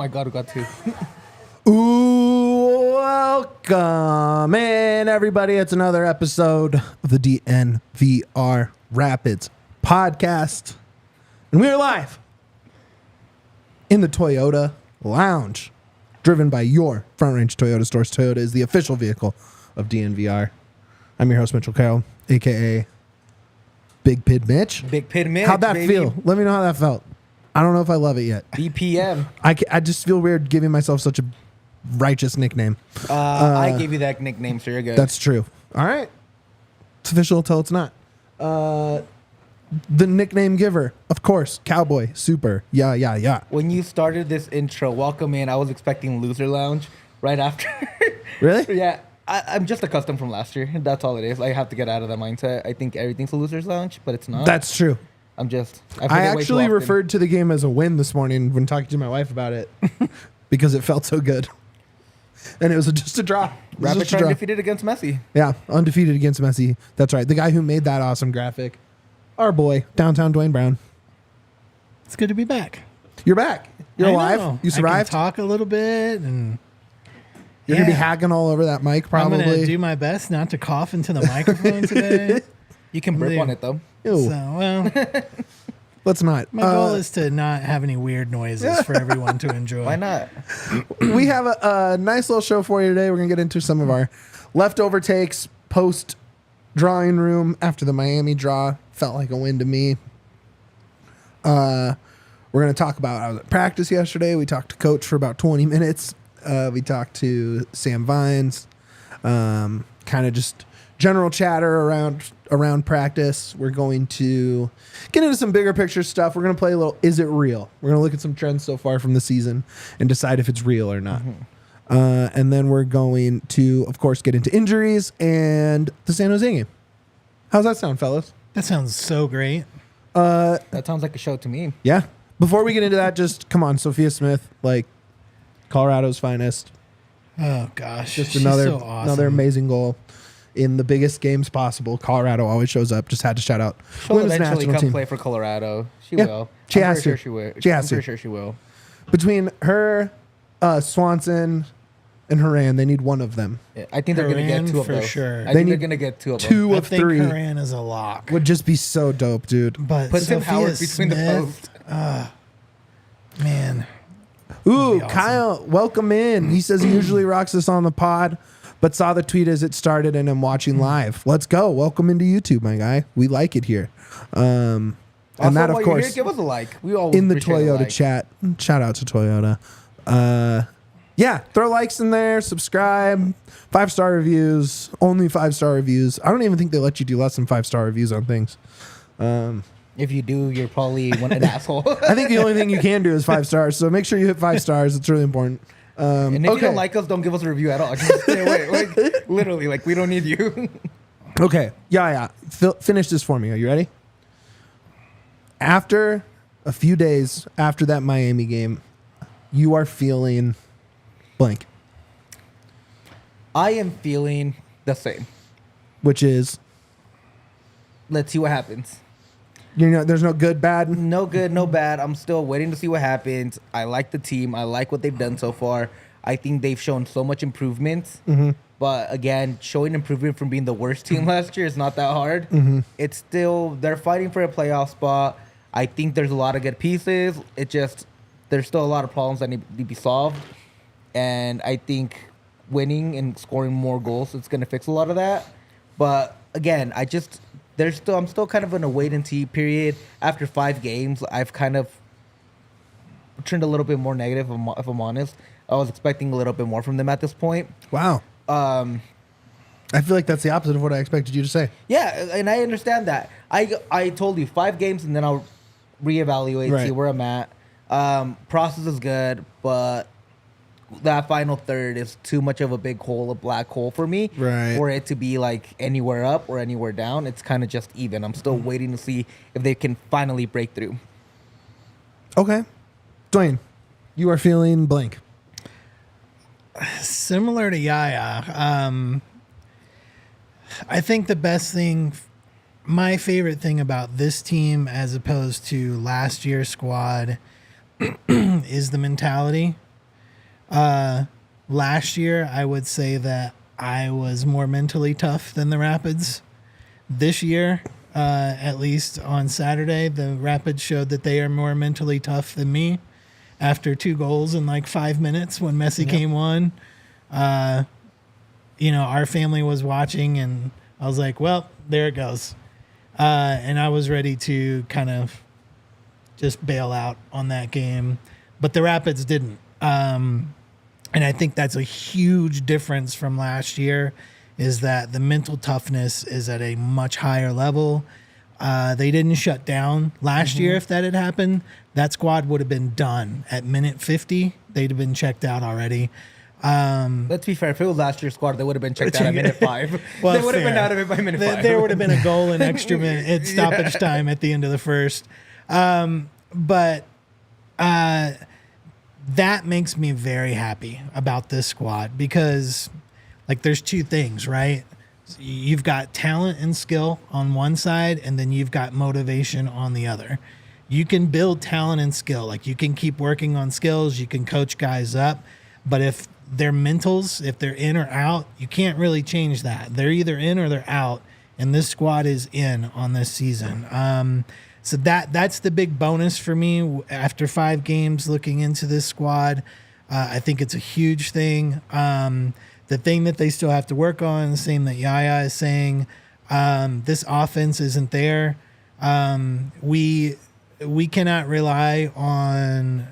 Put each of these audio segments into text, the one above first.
my God, we got two. Ooh, welcome in, everybody. It's another episode of the DNVR Rapids Podcast. And we are live in the Toyota Lounge, driven by your Front Range Toyota stores. Toyota is the official vehicle of DNVR. I'm your host, Mitchell Carroll, a.k.a. Big Pid Mitch. Big Pid Mitch, How'd that baby. feel? Let me know how that felt. I don't know if I love it yet. BPM. I just feel weird giving myself such a righteous nickname. I gave you that nickname, so you're good. That's true. All right. It's official until it's not. The nickname giver, of course, Cowboy, Super, yeah. When you started this intro, welcome in, I was expecting Loser Lounge right after. Really? Yeah. I'm just accustomed from last year. That's all it is. I have to get out of that mindset. I think everything's a Loser's Lounge, but it's not. That's true. I actually referred to the game as a win this morning when talking to my wife about it because it felt so good. And it was just a draw. Rapids are undefeated against Messi. Yeah, undefeated against Messi. That's right. The guy who made that awesome graphic. Our boy, downtown Duane Brown. It's good to be back. You're back. You're alive. Know. You survived. I can talk a little bit, and you're going to be hacking all over that mic probably. I'm going to do my best not to cough into the microphone today. You can burp on it, though. Ew. So, well, let's not. My goal is to not have any weird noises for everyone to enjoy. Why not? We have a nice little show for you today. We're going to get into some of our leftover takes post drawing room after the Miami draw. Felt like a win to me. We're going to talk about, I was at practice yesterday. We talked to Coach for about 20 minutes. We talked to Sam Vines. Kind of just general chatter around practice. We're going to get into some bigger picture stuff. We're going to play a little Is It Real? We're going to look at some trends so far from the season and decide if it's real or not. And then we're going to, of course, get into injuries and the San Jose game. How's that sound, fellas? That sounds so great. That sounds like a show to me. Yeah. Before we get into that, just come on, Sophia Smith, like Colorado's finest. Oh, gosh. Just She's another so awesome. another amazing goal. In the biggest games possible, Colorado always shows up. Just had to shout out. She'll eventually come play for Colorado. She will. She I'm has pretty to. sure she will. She has I'm to. pretty sure she will. Between her, Swanson, and Haran, they need one of them. Yeah, I think they're going to get two of for those. sure. I think they're going to get two of them. Two I of think three Haran is a lock. would just be so dope, dude. But Put Tim Sophia Howard between Smith, the posts. Ooh, man. That'd be awesome. Kyle, welcome in. He says he usually rocks us on the pod, but saw the tweet as it started and I'm watching live. Let's go. Welcome into YouTube, my guy. We like it here. And Also, that, while of you're course, here, give us a like. We always in the appreciate a Toyota like. chat. Shout out to Toyota. Yeah, throw likes in there, subscribe, 5-star reviews, only 5-star reviews. I don't even think they let you do less than 5-star reviews on things. If you do, you're probably an asshole. I think the only thing you can do is 5 stars, so make sure you hit 5 stars. It's really important. And if you don't like us, don't give us a review at all. Just stay away. Like, literally, like, we don't need you. Okay, yeah. Finish this for me. Are you ready? After a few days after that Miami game, you are feeling blank, I am feeling the same. which is, Let's see what happens. there's no good, bad. No good, no bad. I'm still waiting to see what happens. I like the team. I like what they've done so far. I think they've shown so much improvement. But again, showing improvement from being the worst team last year is not that hard. It's still, they're fighting for a playoff spot. I think there's a lot of good pieces. There's still a lot of problems that need to be solved. And I think winning and scoring more goals, it's going to fix a lot of that. But again, I'm still kind of in a wait and see period. After 5 games, I've kind of turned a little bit more negative, if I'm honest. I was expecting a little bit more from them at this point. Wow. I feel like that's the opposite of what I expected you to say. Yeah, and I understand that. I told you 5 games, and then I'll reevaluate, see where I'm at. Process is good, but that final third is too much of a big hole, a black hole for me. Right. For it to be like anywhere up or anywhere down. It's kind of just even. I'm still waiting to see if they can finally break through. Okay. Duane, you are feeling blank. Similar to Yaya. I think the best thing, my favorite thing about this team as opposed to last year's squad is the mentality. Last year, I would say that I was more mentally tough than the Rapids. This year, at least on Saturday, the Rapids showed that they are more mentally tough than me. After 2 goals in like 5 minutes when Messi came on, our family was watching, and I was like, well, there it goes. And I was ready to kind of just bail out on that game. But the Rapids didn't. And I think that's a huge difference from last year, is that the mental toughness is at a much higher level. They didn't shut down last year. If that had happened, that squad would have been done at minute 50. They'd have been checked out already. Let's be fair. If it was last year's squad, they would have been checked out at minute 5. Well, they would have been fair. out of it by minute 5. There would have been a goal in extra minute at stoppage time at the end of the first. But that makes me very happy about this squad, because like there's 2 things, right? You've got talent and skill on one side, and then you've got motivation on the other. You can build talent and skill. Like you can keep working on skills, you can coach guys up, but if their mentals, if they're in or out, you can't really change that. They're either in or they're out, and this squad is in on this season. So that's the big bonus for me after 5 games looking into this squad. I think it's a huge thing. The thing that they still have to work on, the same that Yaya is saying, this offense isn't there. We cannot rely on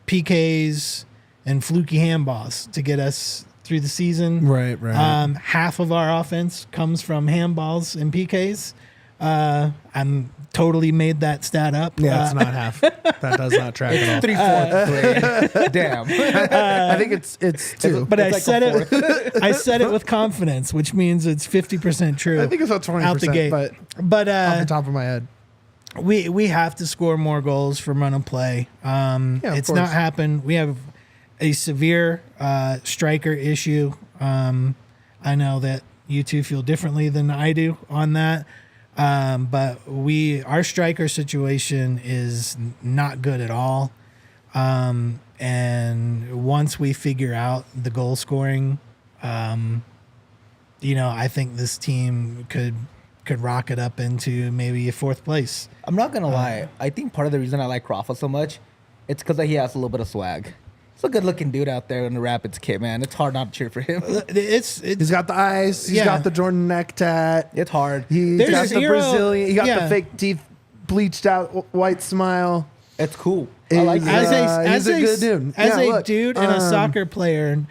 PKs and fluky handballs to get us through the season. Right. Half of our offense comes from handballs and PKs. I'm totally made that stat up. Yeah, it's not half. That does not track at all. 3/4. Damn. I think it's 2. But It's I like said I said it with confidence, which means it's 50% true. I think it's about 20% out the gate. But off the top of my head. we have to score more goals from run and play. It's not happened. We have a severe striker issue. I know that you two feel differently than I do on that. But our striker situation is not good at all. And once we figure out the goal scoring, I think this team could rocket up into maybe a 4th place. I'm not going to lie. I think part of the reason I like Rafa so much, it's because he has a little bit of swag. He's a good-looking dude out there in the Rapids kit, man. It's hard not to cheer for him. He's got the eyes. He's got the Jordan neck tat. It's hard. He's There's got the zero- Brazilian. He got yeah. the fake teeth, bleached out white smile. It's cool. I like He's it. he's a good dude. As Yeah, a look, dude and a soccer player,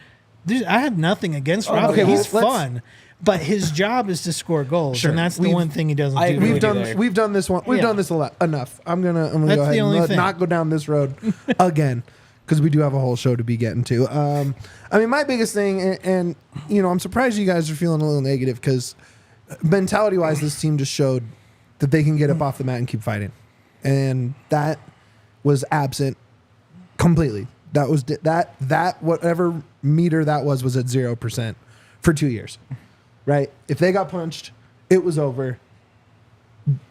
dude, I have nothing against Rafa. okay, well, He's fun, but his job is to score goals, Sure. and that's the one thing he doesn't I do. agree really with you there. We've done this one. We've Yeah. done this a lot. Enough. I'm gonna That's go ahead the only and thing. not go down this road again, because we do have a whole show to be getting to. My biggest thing, and I'm surprised you guys are feeling a little negative, because mentality wise, this team just showed that they can get up off the mat and keep fighting, and that was absent completely. That was that whatever meter that was at 0% for 2 years, right? If they got punched, it was over.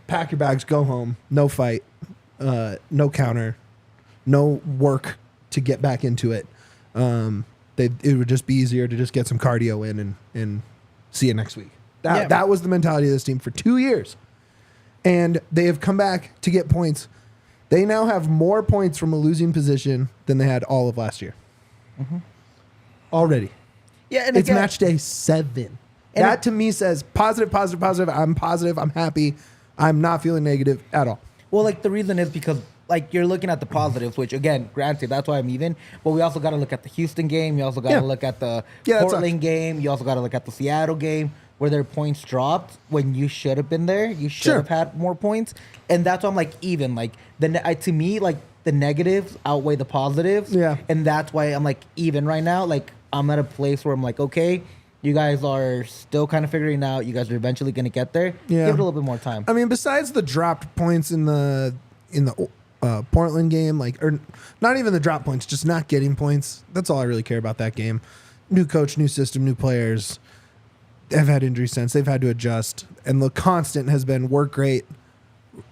Pack your bags, go home. No fight, no counter, no work to get back into it. It would just be easier to just get some cardio in and see you next week. That was the mentality of this team for 2 years, and they have come back to get points. They now have more points from a losing position than they had all of last year. Already. Yeah, and It's again, match day 7. That to me says positive. I'm positive. I'm happy. I'm not feeling negative at all. Well, like the reason is because like you're looking at the positives, which again, granted, that's why I'm even. But we also got to look at the Houston game. You also got to look at the Portland game. You also got to look at the Seattle game, where their points dropped when you should have been there. You should have had more points, and that's why I'm like even. Like to me, like the negatives outweigh the positives. Yeah, and that's why I'm like even right now. Like I'm at a place where I'm like, okay, you guys are still kind of figuring it out. You guys are eventually going to get there. Yeah, give it a little bit more time. I mean, besides the dropped points in the Portland game, or not even the drop points, just not getting points. That's all I really care about that game. New coach, new system, new players. They've had injury since. They've had to adjust. And the constant has been work rate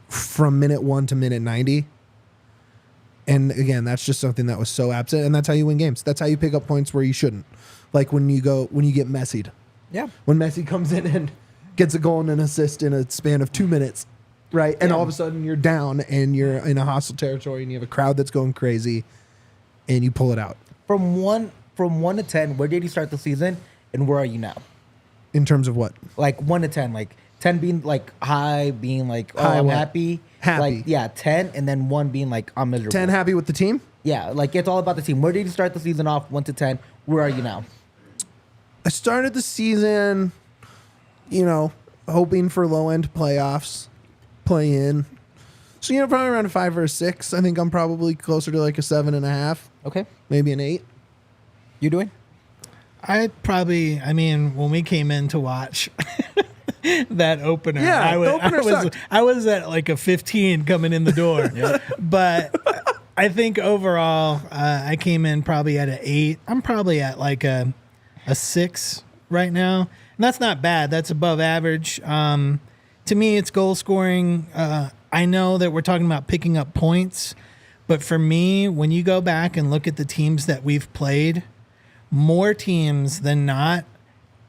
from minute 1 to minute 90. And again, that's just something that was so absent, and that's how you win games. That's how you pick up points where you shouldn't. Like when you get Messi'd. Yeah. When Messi comes in and gets a goal and an assist in a span of 2 minutes, right? And all of a sudden you're down and you're in a hostile territory and you have a crowd that's going crazy and you pull it out. From 1 to 10, where did you start the season and where are you now? In terms of what? Like 1 to 10, like 10 being like high, being like, oh, High I'm what? happy. Happy. Like, yeah, 10, and then 1 being like, I'm miserable. 10 happy with the team? Yeah, like it's all about the team. Where did you start the season off? 1 to 10. Where are you now? I started the season, hoping for low-end playoffs, play in. So, probably around a 5 or a 6. I think I'm probably closer to like a 7.5. Okay. Maybe an 8. You doing? When we came in to watch that opener, Yeah, the opener sucked. I was at like a 15 coming in the door. But I think overall, I came in probably at an 8. I'm probably at like a 6 right now. And that's not bad. That's above average. To me, it's goal scoring. I know that we're talking about picking up points, but for me, when you go back and look at the teams that we've played, more teams than not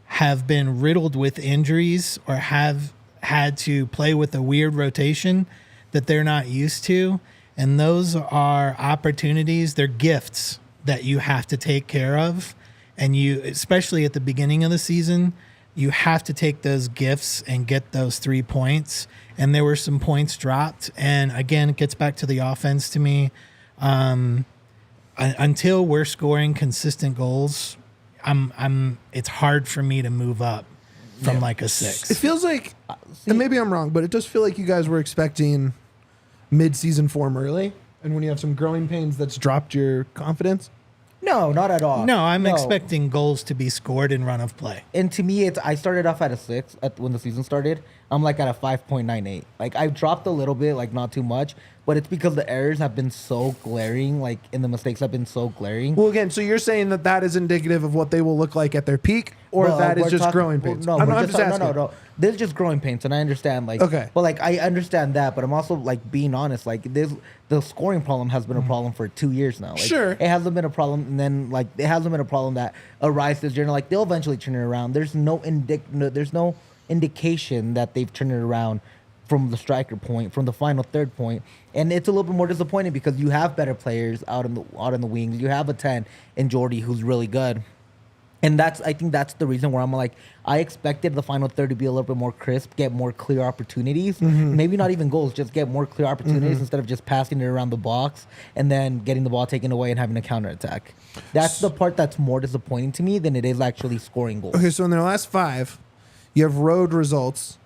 have been riddled with injuries or have had to play with a weird rotation that they're not used to. And those are opportunities, they're gifts that you have to take care of. And you, especially at the beginning of the season, you have to take those gifts and get those 3 points. And there were some points dropped. And again, it gets back to the offense to me. Until we're scoring consistent goals, it's hard for me to move up from like a 6. It feels like, and maybe I'm wrong, but it does feel like you guys were expecting mid-season form early. And when you have some growing pains, that's dropped your confidence. No, not at all. No, I'm expecting goals to be scored in run of play. And to me, I started off at a 6 when the season started. I'm like at a 5.98. Like I've dropped a little bit, like not too much, but it's because the errors have been so glaring, like, and the mistakes have been so glaring. Well, again, so you're saying that is indicative of what they will look like at their peak, or that is just growing pains? No, I'm just asking. no. This is just growing pains, and I understand. Like, okay, but like I understand that, but I'm also like being honest. Like, the scoring problem has been a problem for 2 years now. Like, sure, it hasn't been a problem, and then like it hasn't been a problem that arises during. Like, they'll eventually turn it around. There's no indication that they've turned it around from the striker point, from the final third point. And it's a little bit more disappointing because you have better players out in the wings. You have a 10 in Jordy who's really good. And I think that's the reason where I'm like, I expected the final third to be a little bit more crisp, get more clear opportunities. Mm-hmm. Maybe not even goals, just get more clear opportunities instead of just passing it around the box and then getting the ball taken away and having a counterattack. That's the part that's more disappointing to me than it is actually scoring goals. Okay, so in their last 5, you have road results,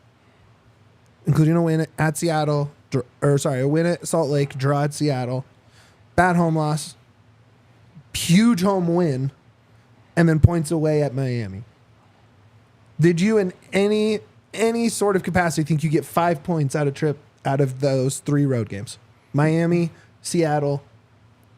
including a win at Seattle, a win at Salt Lake, draw at Seattle, bad home loss, huge home win, and then points away at Miami. Did you, in any sort of capacity, think you get 5 points out of those 3 road games? Miami, Seattle,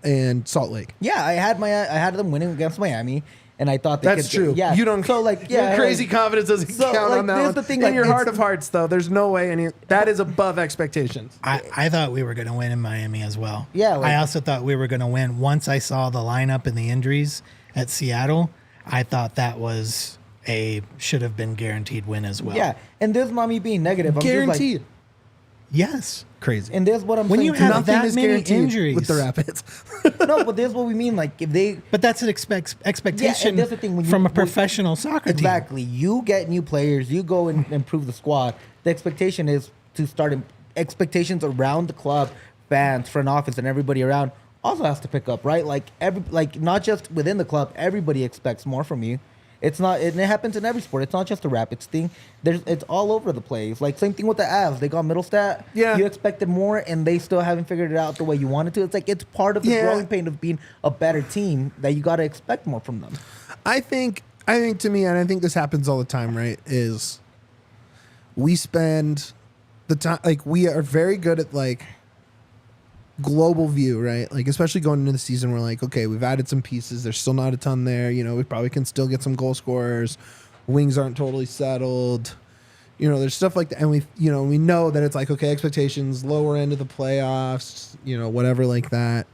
and Salt Lake. Yeah, I had them winning against Miami. And I thought that's true. Yeah, you don't. So like, your crazy confidence doesn't count on that. One. The thing, in your heart of hearts, though, there's no way that is above expectations. I thought we were going to win in Miami as well. Yeah, I also thought we were going to win. Once I saw the lineup and the injuries at Seattle, I thought that was should have been guaranteed win as well. Yeah, and there's not me being negative. I'm Guaranteed. Just like, yes. Crazy. And there's what I'm when saying. You have nothing that is many guaranteed injuries with the Rapids. No, but there's what we mean. Like if they. But that's an expectation that's the thing, from a professional soccer team. Exactly. You get new players. You go and improve the squad. The expectation is to start. Expectations around the club, fans, front office, and everybody around also has to pick up, right? Like not just within the club. Everybody expects more from you. It's not. It happens in every sport. It's not just a Rapids thing. It's all over the place. Like same thing with the Avs. They got Middlestat. Yeah. You expected more, and they still haven't figured it out the way you wanted to. It's like it's part of the growing pain of being a better team that you got to expect more from them. I think to me, and I think this happens all the time, right? Is we spend the time like we are very good at like global view, right? Like especially going into the season, we're like, okay, we've added some pieces. There's still not a ton there. We probably can still get some goal scorers. Wings aren't totally settled. There's stuff like that, and we know that it's like, okay, expectations, lower end of the playoffs, whatever like that.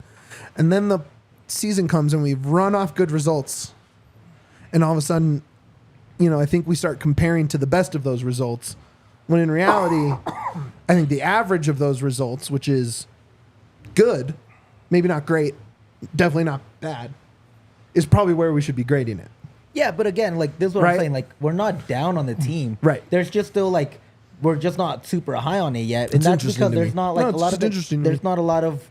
And then the season comes and we've run off good results. And all of a sudden, I think we start comparing to the best of those results. When in reality, I think the average of those results, which is good, maybe not great, definitely not bad, is probably where we should be grading it. Yeah, but again, like this is what I'm saying. Like we're not down on the team. Right. There's just still like we're just not super high on it yet, and It's that's because there's not like a lot of there's not a lot of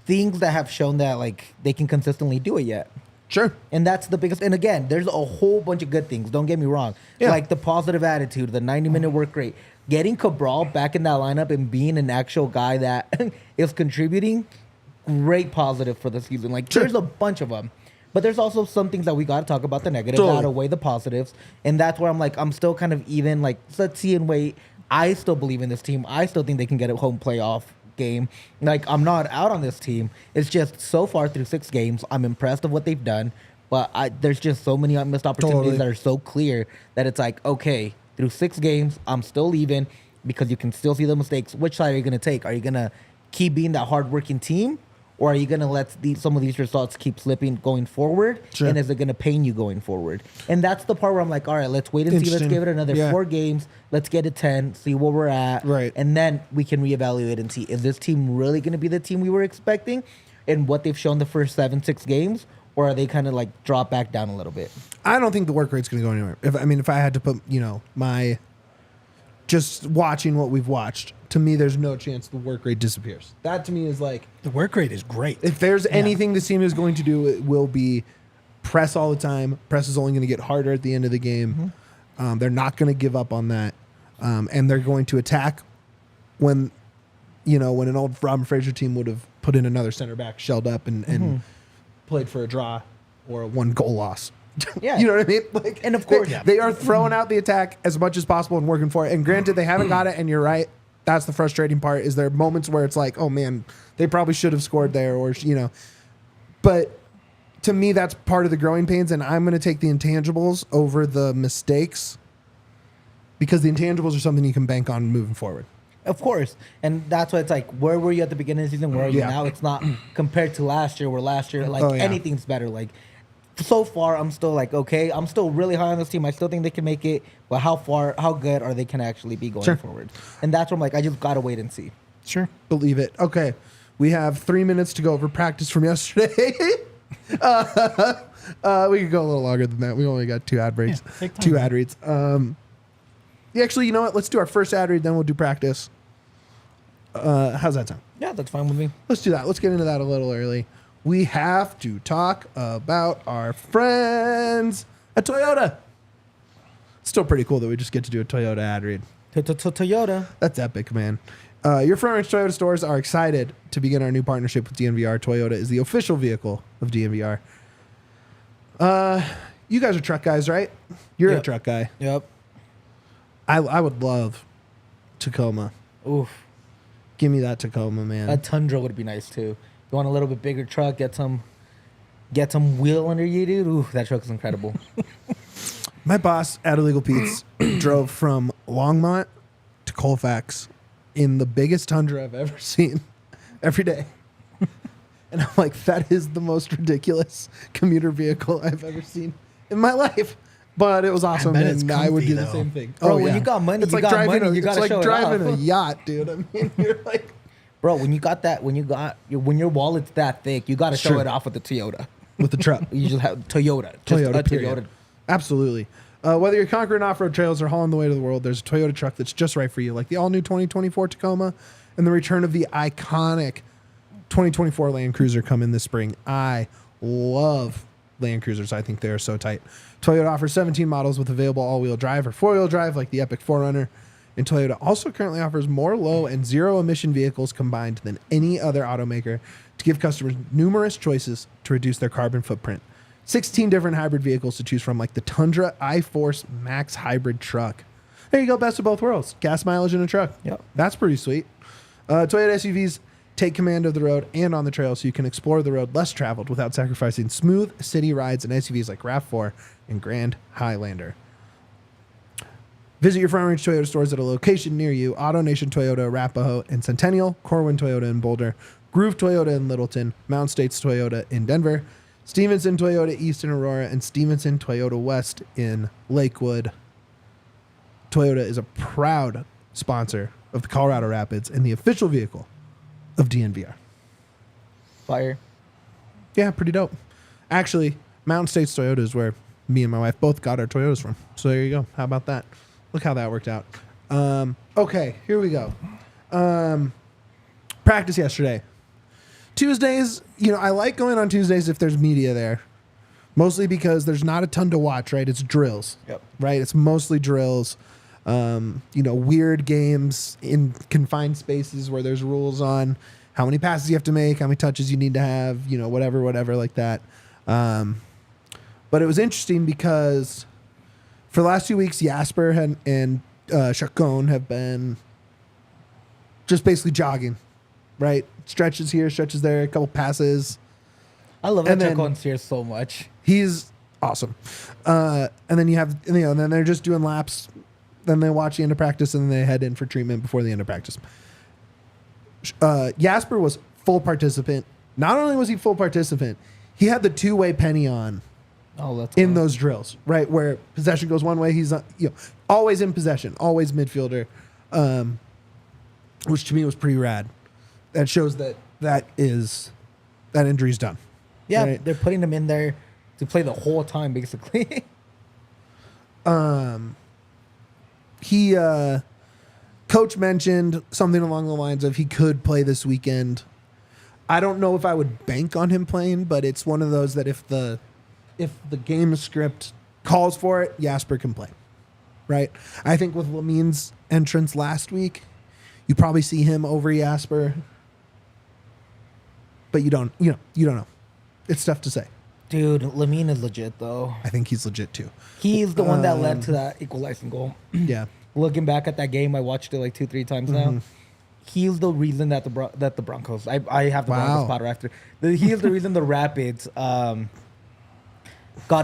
things that have shown that like they can consistently do it yet. Sure. And that's the biggest. And again, there's a whole bunch of good things. Don't get me wrong. Yeah. Like the positive attitude, the 90-minute work rate, getting Cabral back in that lineup and being an actual guy that is contributing. Great positive for the season. Like there's a bunch of them. But there's also some things that we got to talk about the negatives, Totally. outweigh the positives. And that's where I'm like, I'm still kind of even, like, let's see and wait. I still believe in this team. I still think they can get a home playoff game. Like, I'm not out on this team. It's just so far through 6 games, I'm impressed of what they've done. But there's just so many missed opportunities that are so clear that it's like, okay, through 6 games, I'm still even because you can still see the mistakes. Which side are you going to take? Are you going to keep being that hardworking team? Or are you going to let some of these results keep slipping going forward? Sure. And is it going to pain you going forward? And that's the part where I'm like, all right, let's wait and see. Let's give it another 4 games. Let's get to 10, see where we're at. Right. And then we can reevaluate and see, is this team really going to be the team we were expecting and what they've shown the first 7-6 games? Or are they kind of like drop back down a little bit? I don't think the work rate's going to go anywhere. If I had to put, my just watching what we've watched, to me, there's no chance the work rate disappears. That to me is like The work rate is great. if there's anything this team is going to do, it will be press all the time. Press is only going to get harder at the end of the game. They're not going to give up on that, and they're going to attack when an old Robin Fraser team would have put in another center back, shelled up, and played for a draw or a 1-goal loss. Yeah. You know what I mean? Like, And of course, they are throwing out the attack as much as possible and working for it. And granted, they haven't got it, and you're right. That's the frustrating part. Is there moments where it's like, oh man, they probably should have scored there, or But to me, that's part of the growing pains, and I'm going to take the intangibles over the mistakes because the intangibles are something you can bank on moving forward. Of course. And that's why it's like, where were you at the beginning of the season? Where are you now? It's not compared to last year, where last year, anything's better. Like, so far, I'm still like, okay, I'm still really high on this team. I still think they can make it. But how good are they can actually be going forward? And that's where I'm like, I just got to wait and see. Sure. Believe it. Okay. We have 3 minutes to go over practice from yesterday. We could go a little longer than that. We only got 2 ad breaks. Yeah, take time, 2 man. ad reads. Actually, you know what? Let's do our first ad read, then we'll do practice. How's that sound? Yeah, that's fine with me. Let's do that. Let's get into that a little early. We have to talk about our friends at Toyota. Still pretty cool that we just get to do a Toyota ad read. Toyota. That's epic, man. Your Front Range Toyota stores are excited to begin our new partnership with DNVR. Toyota is the official vehicle of DNVR. You guys are truck guys, right? You're a truck guy. Yep. I would love Tacoma. Oof. Give me that Tacoma, man. A Tundra would be nice too. You want a little bit bigger truck, get some wheel under you, dude. Ooh, that truck is incredible. My boss at Illegal Pete's drove from Longmont to Colfax in the biggest Tundra I've ever seen every day. And I'm like, that is the most ridiculous commuter vehicle I've ever seen in my life. But it was awesome, bet it's and I would comfy, do the though. same thing. Bro, when you got money, it's you like got driving money, you gotta it's show like it driving off. a yacht, dude. I mean, you're like, Bro, when your wallet's that thick, you got to show it off with the Toyota. with the truck. You just have Toyota. Just Toyota, a period. Toyota. Absolutely. Whether you're conquering off-road trails or hauling the way to the world, there's a Toyota truck that's just right for you, like the all-new 2024 Tacoma and the return of the iconic 2024 Land Cruiser coming this spring. I love Land Cruisers. I think they're so tight. Toyota offers 17 models with available all-wheel drive or four-wheel drive, like the Epic 4Runner. And Toyota also currently offers more low and zero-emission vehicles combined than any other automaker to give customers numerous choices to reduce their carbon footprint. 16 different hybrid vehicles to choose from, like the Tundra iForce Max hybrid truck. There you go, best of both worlds. Gas mileage in a truck. Yep. That's pretty sweet. Toyota SUVs take command of the road and on the trail so you can explore the road less traveled without sacrificing smooth city rides in SUVs like RAV4 and Grand Highlander. Visit your Front Range Toyota stores at a location near you. Auto Nation Toyota, Arapahoe and Centennial, Corwin Toyota in Boulder, Groove Toyota in Littleton, Mountain States Toyota in Denver, Stevenson Toyota East in Aurora, and Stevenson Toyota West in Lakewood. Toyota is a proud sponsor of the Colorado Rapids and the official vehicle of DNVR. Fire. Yeah, pretty dope. Actually, Mountain States Toyota is where me and my wife both got our Toyotas from. So there you go. How about that? Look how that worked out. Okay, here we go. Practice yesterday. Tuesdays, I like going on Tuesdays if there's media there. Mostly because there's not a ton to watch, right? It's drills. Yep. Right? It's mostly drills. Weird games in confined spaces where there's rules on how many passes you have to make, how many touches you need to have, whatever like that. But it was interesting because for the last 2 weeks, Jasper and Chacon have been just basically jogging, right? Stretches here, stretches there, a couple passes. I love that Chacon's here so much. He's awesome. And then you have, and then they're just doing laps. Then they watch the end of practice, and then they head in for treatment before the end of practice. Jasper was full participant. Not only was he full participant, he had the two-way penny on in those drills, right? Where possession goes one way, he's always in possession, always midfielder, which to me was pretty rad. That shows that injury's done. Yeah, right? They're putting him in there to play the whole time, basically. Coach mentioned something along the lines of he could play this weekend. I don't know if I would bank on him playing, but it's one of those that if the game script calls for it, Jasper can play. Right? I think with Lamine's entrance last week, you probably see him over Jasper. But you don't know. It's tough to say. Dude, Lamine is legit though. I think he's legit too. He's the one that led to that equalizing goal. Yeah. Looking back at that game, I watched it like 2-3 times now. He's the reason that the Broncos. I have the Broncos spotter after. He is the reason the Rapids got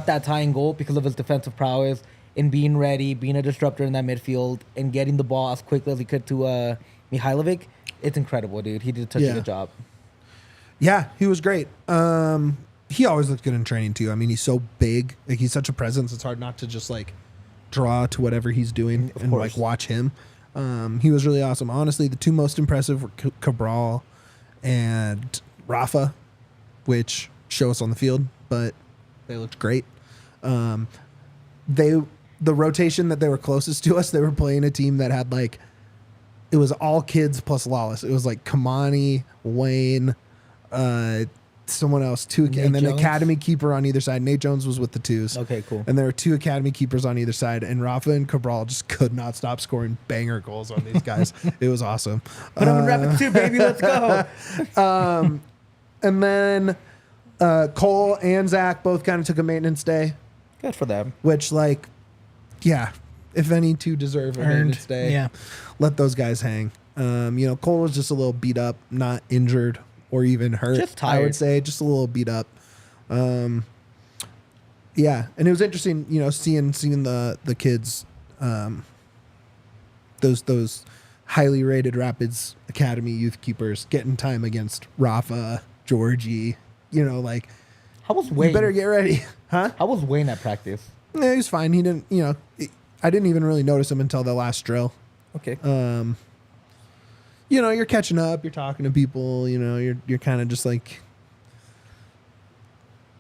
that tying goal because of his defensive prowess and being ready, being a disruptor in that midfield, and getting the ball as quickly as he could to Mihailovic. It's incredible, dude. He did such a good job. Yeah, he was great. He always looked good in training too. I mean, he's so big. Like, he's such a presence. It's hard not to just like draw to whatever he's doing and like watch him. He was really awesome. Honestly, the two most impressive were Cabral and Rafa, which show us on the field, but they looked great. The rotation that they were closest to us, they were playing a team that had like, it was all kids plus Lawless. It was like Kimani, Wayne, someone else, and then Jones? academy keeper on either side. Nate Jones was with the twos. Okay, cool. And there were two academy keepers on either side, and Rafa and Cabral just could not stop scoring banger goals on these guys. It was awesome. Put him in Rapids 2, baby. Let's go. And then Cole and Zach both kind of took a maintenance day, Good for them. which, like, yeah, if any two deserve a maintenance day, Yeah. let those guys hang. Cole was just a little beat up, not injured or even hurt. Just I would tired. say just a little beat up. Yeah, and it was interesting, seeing the kids, those highly rated Rapids Academy youth keepers getting time against Rafa, Georgie. How was Wayne? You better get ready, huh? How was Wayne at practice? Yeah, he was fine. He didn't, I didn't even really notice him until the last drill. Okay. You're catching up, you're talking to people, you're kind of just like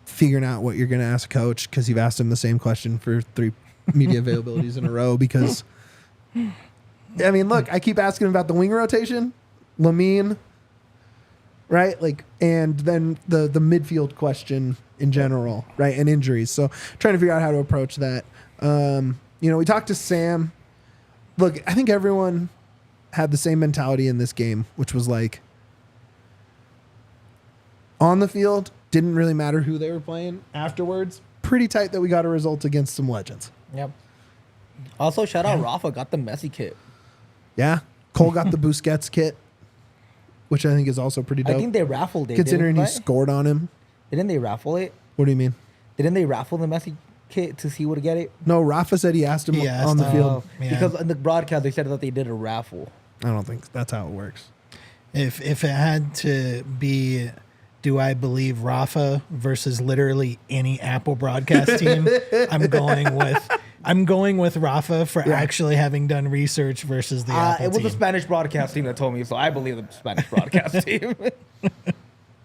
figuring out what you're going to ask coach because you've asked him the same question for 3 media availabilities in a row because, I mean, look, I keep asking him about the wing rotation, Lamine, right? Like, and then the midfield question in general, right? And injuries. So trying to figure out how to approach that. We talked to Sam. Look, I think everyone had the same mentality in this game, which was like on the field, didn't really matter who they were playing. Afterwards, pretty tight that we got a result against some legends. Yep. Also, shout out Rafa got the Messi kit. Yeah. Cole got the Busquets kit, which I think is also pretty dope. I think they raffled it. Considering he didn't they? scored on him. Didn't they raffle it? What do you mean? Didn't they raffle the Messi kit to see who would get it? No, Rafa said he asked him on the field. Yeah. Because in the broadcast they said that they did a raffle. I don't think that's how it works. If it had to be, do I believe Rafa versus literally any Apple broadcast team, I'm going with Rafa for actually having done research versus the Apple It was team. the Spanish broadcast team that told me, so I believe the Spanish broadcast team.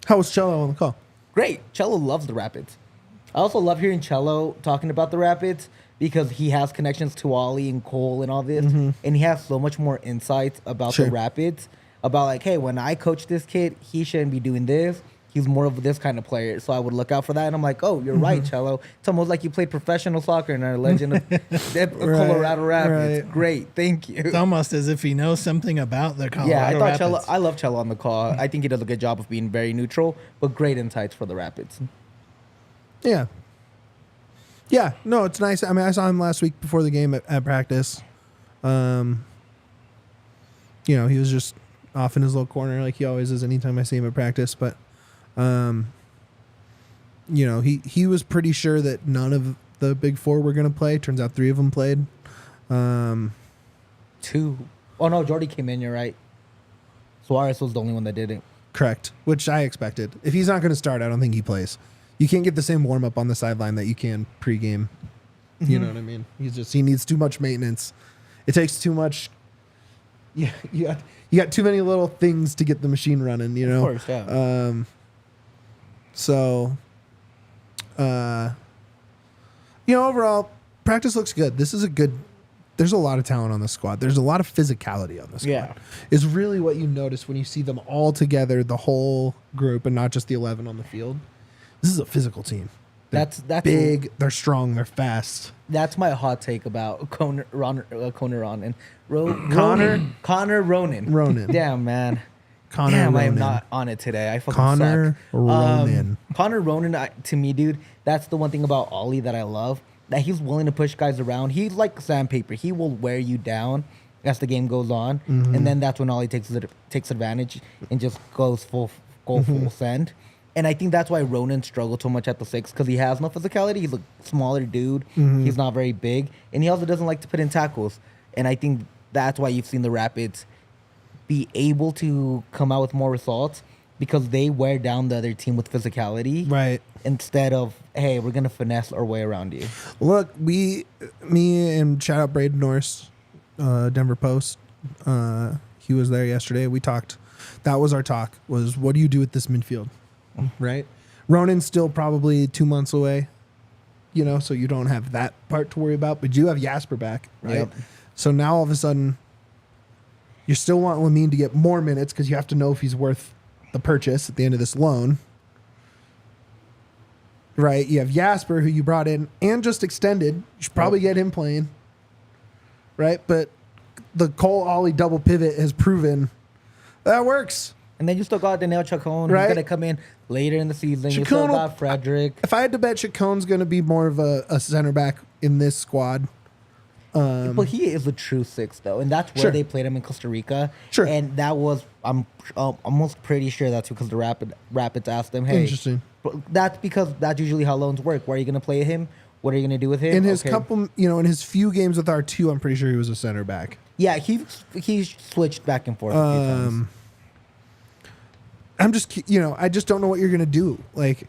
How was Cello on the call? Great. Cello loves the Rapids. I also love hearing Cello talking about the Rapids because he has connections to Ollie and Cole and all this, and he has so much more insights about the Rapids, about like, hey, when I coach this kid, he shouldn't be doing this. He's more of this kind of player, so I would look out for that. And I'm like, oh, you're right, Cello. It's almost like you played professional soccer and are a legend of Colorado Rapids. Right. Great, thank you. It's almost as if he knows something about the Colorado Yeah, I thought Rapids. I love Cello on the call. I think he does a good job of being very neutral, but great insights for the Rapids. Yeah. Yeah, no, it's nice. I mean, I saw him last week before the game at practice. You know, he was just off in his little corner like he always is anytime I see him at practice. But, you know, he was pretty sure that none of the big four were going to play. Turns out 3 of them played. 2. Oh, no, Jordy came in, you're right. Suarez was the only one that didn't. Correct, which I expected. If he's not going to start, I don't think he plays. You can't get the same warm-up on the sideline that you can pregame. You know what I mean? He needs too much maintenance. It takes too much. Yeah, you got too many little things to get the machine running. You know. Of course, yeah. So, you know, overall, practice looks good. This is a good. There's a lot of talent on the squad. There's a lot of physicality on the squad. Yeah. Is really what you notice when you see them all together, the whole group, and not just the 11 on the field. This is a physical team. That's Big, they're strong, they're fast. That's my hot take about Connor Ronan. Connor Ronan. Damn, man. Connor Damn, I am Ronan. not on it today. I fucking Connor suck. Ronan. Connor Ronan, to me, dude, that's the one thing about Ollie that I love. That he's willing to push guys around. He's like sandpaper. He will wear you down as the game goes on, and then that's when Ollie takes advantage and just goes full send. And I think that's why Ronan struggled so much at the 6 because he has no physicality. He's a smaller dude. He's not very big, and he also doesn't like to put in tackles. And I think that's why you've seen the Rapids be able to come out with more results because they wear down the other team with physicality, Right. Instead of, hey, we're gonna finesse our way around you. Look, me and shout out Braden Norris, Denver Post. He was there yesterday. We talked. That was our talk. Was what do you do with this midfield? Right. Ronan's still probably 2 months away. You know, so you don't have that part to worry about. But you have Jasper back, right? Yep. So now all of a sudden, you still want Lamine to get more minutes because you have to know if he's worth the purchase at the end of this loan. Right, you have Jasper, who you brought in and just extended. You should probably get him playing. Right, but the Cole Ollie double pivot has proven that works. And then you still got Daniel Chacon, Right. who's gonna come in later in the season. You Chacon still will- got Frederick. If I had to bet, Chacon's going to be more of a center back in this squad. But he is a true 6, though, and that's where Sure. they played him in Costa Rica. Sure. And that was, I'm almost pretty sure that's because the Rapids asked him, hey, Interesting. That's because that's usually how loans work. Where are you gonna play him? What are you gonna do with him? In his Okay. couple, you know, in his few games with R2, I'm pretty sure he was a center back. Yeah, he switched back and forth a few times. I'm just, you know, I just don't know what you're going to do. Like,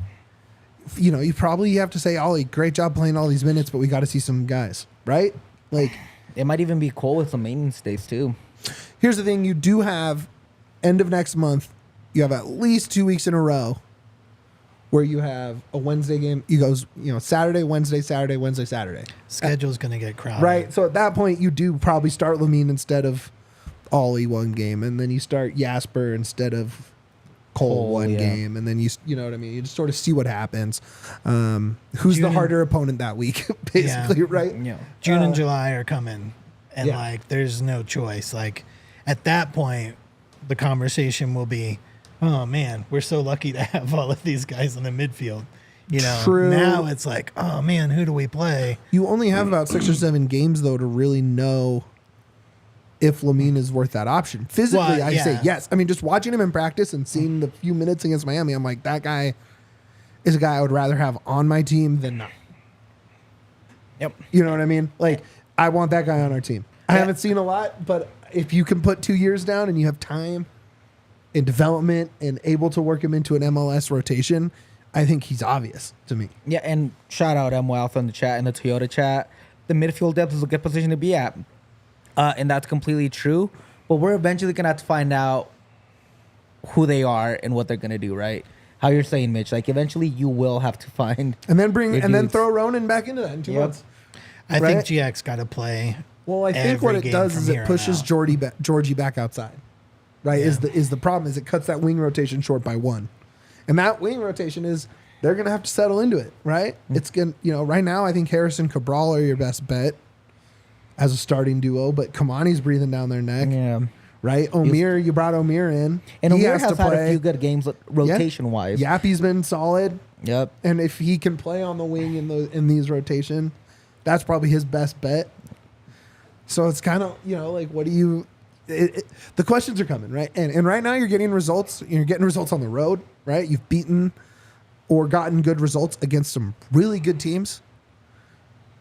you know, you probably have to say, Ollie, great job playing all these minutes, but we got to see some guys, right? Like, It might even be Cole with some maintenance days too. here's the thing. You do have, end of next month, you have at least 2 weeks in a row where you have a Wednesday game. You goes, you know, Saturday, Wednesday, Saturday, Wednesday, Saturday. Schedule's going to get crowded. Right. So at that point, you do probably start Lamine instead of Ollie one game, and then you start Jasper instead of Cole one yeah. game, and then you know what I mean. You just sort of see what happens. Who's the June- harder opponent that week, basically, right? Yeah. June and July are coming, and yeah. like there's no choice. Like at that point, the conversation will be, "Oh man, we're so lucky to have all of these guys in the midfield." You know, True. now it's like, "Oh man, who do we play?" You only have about 6 or 7 games though to really know if Lamine is worth that option. Physically, Well, I say yeah. yes. I mean, just watching him in practice and seeing the few minutes against Miami, I'm like, that guy is a guy I would rather have on my team than not. Yep. You know what I mean? Like, I want that guy on our team. I haven't seen a lot, but if you can put 2 years down and you have time and development and able to work him into an MLS rotation, I think he's obvious to me. Yeah, and shout out MWALF in the chat, in the Toyota chat. The midfield depth is a good position to be at. And that's completely true. But we're eventually going to have to find out who they are and what they're going to do, right? How you're saying, Mitch. Like, eventually you will have to find... And then throw Ronan back into that in 2 months. I think GX got to play. Well, I think what it does is it pushes Georgie back outside, right? Yeah. Is the problem is it cuts that wing rotation short by 1. And that wing rotation is they're going to have to settle into it, right? Mm-hmm. It's going to, right now I think Harrison Cabral are your best bet as a starting duo, but Kimani's breathing down their neck. Yeah. Right? Omir, you brought Omir in. And Omir has had a few good games rotation-wise. Yappy's been solid. Yep. And if he can play on the wing in these rotation, that's probably his best bet. So it's kind of, like, what do you... the questions are coming, right? And right now you're getting results. You're getting results on the road, right? You've beaten or gotten good results against some really good teams.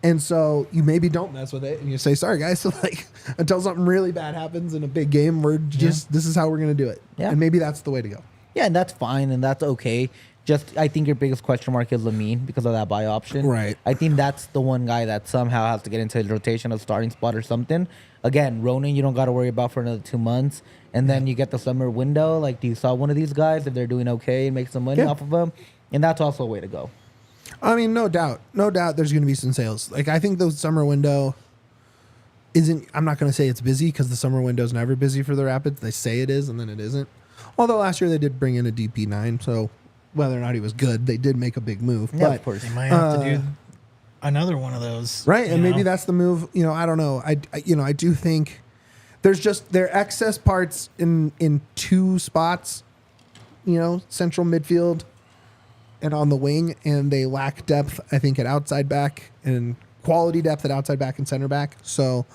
And so you maybe don't mess with it and you say, sorry, guys. So, like, until something really bad happens in a big game, this is how we're going to do it. Yeah. And maybe that's the way to go. Yeah, and that's fine and that's okay. Just, I think your biggest question mark is Lamine because of that buy option. Right. I think that's the one guy that somehow has to get into his rotation, a starting spot or something. Again, Ronan, you don't got to worry about for another 2 months. And then you get the summer window. Like, do you saw one of these guys if they're doing okay and make some money off of them? And that's also a way to go. I mean, no doubt there's going to be some sales. Like, I think the summer window I'm not going to say it's busy because the summer window is never busy for the Rapids. They say it is, and then it isn't. Although last year they did bring in a DP9, so whether or not he was good, they did make a big move. Yeah, but of course. They might have to do another one of those. Right, and maybe that's the move. I don't know. I do think there's just there are excess parts in 2 spots, central midfield and on the wing, and they lack depth, I think, at outside back and quality depth at outside back and center back. So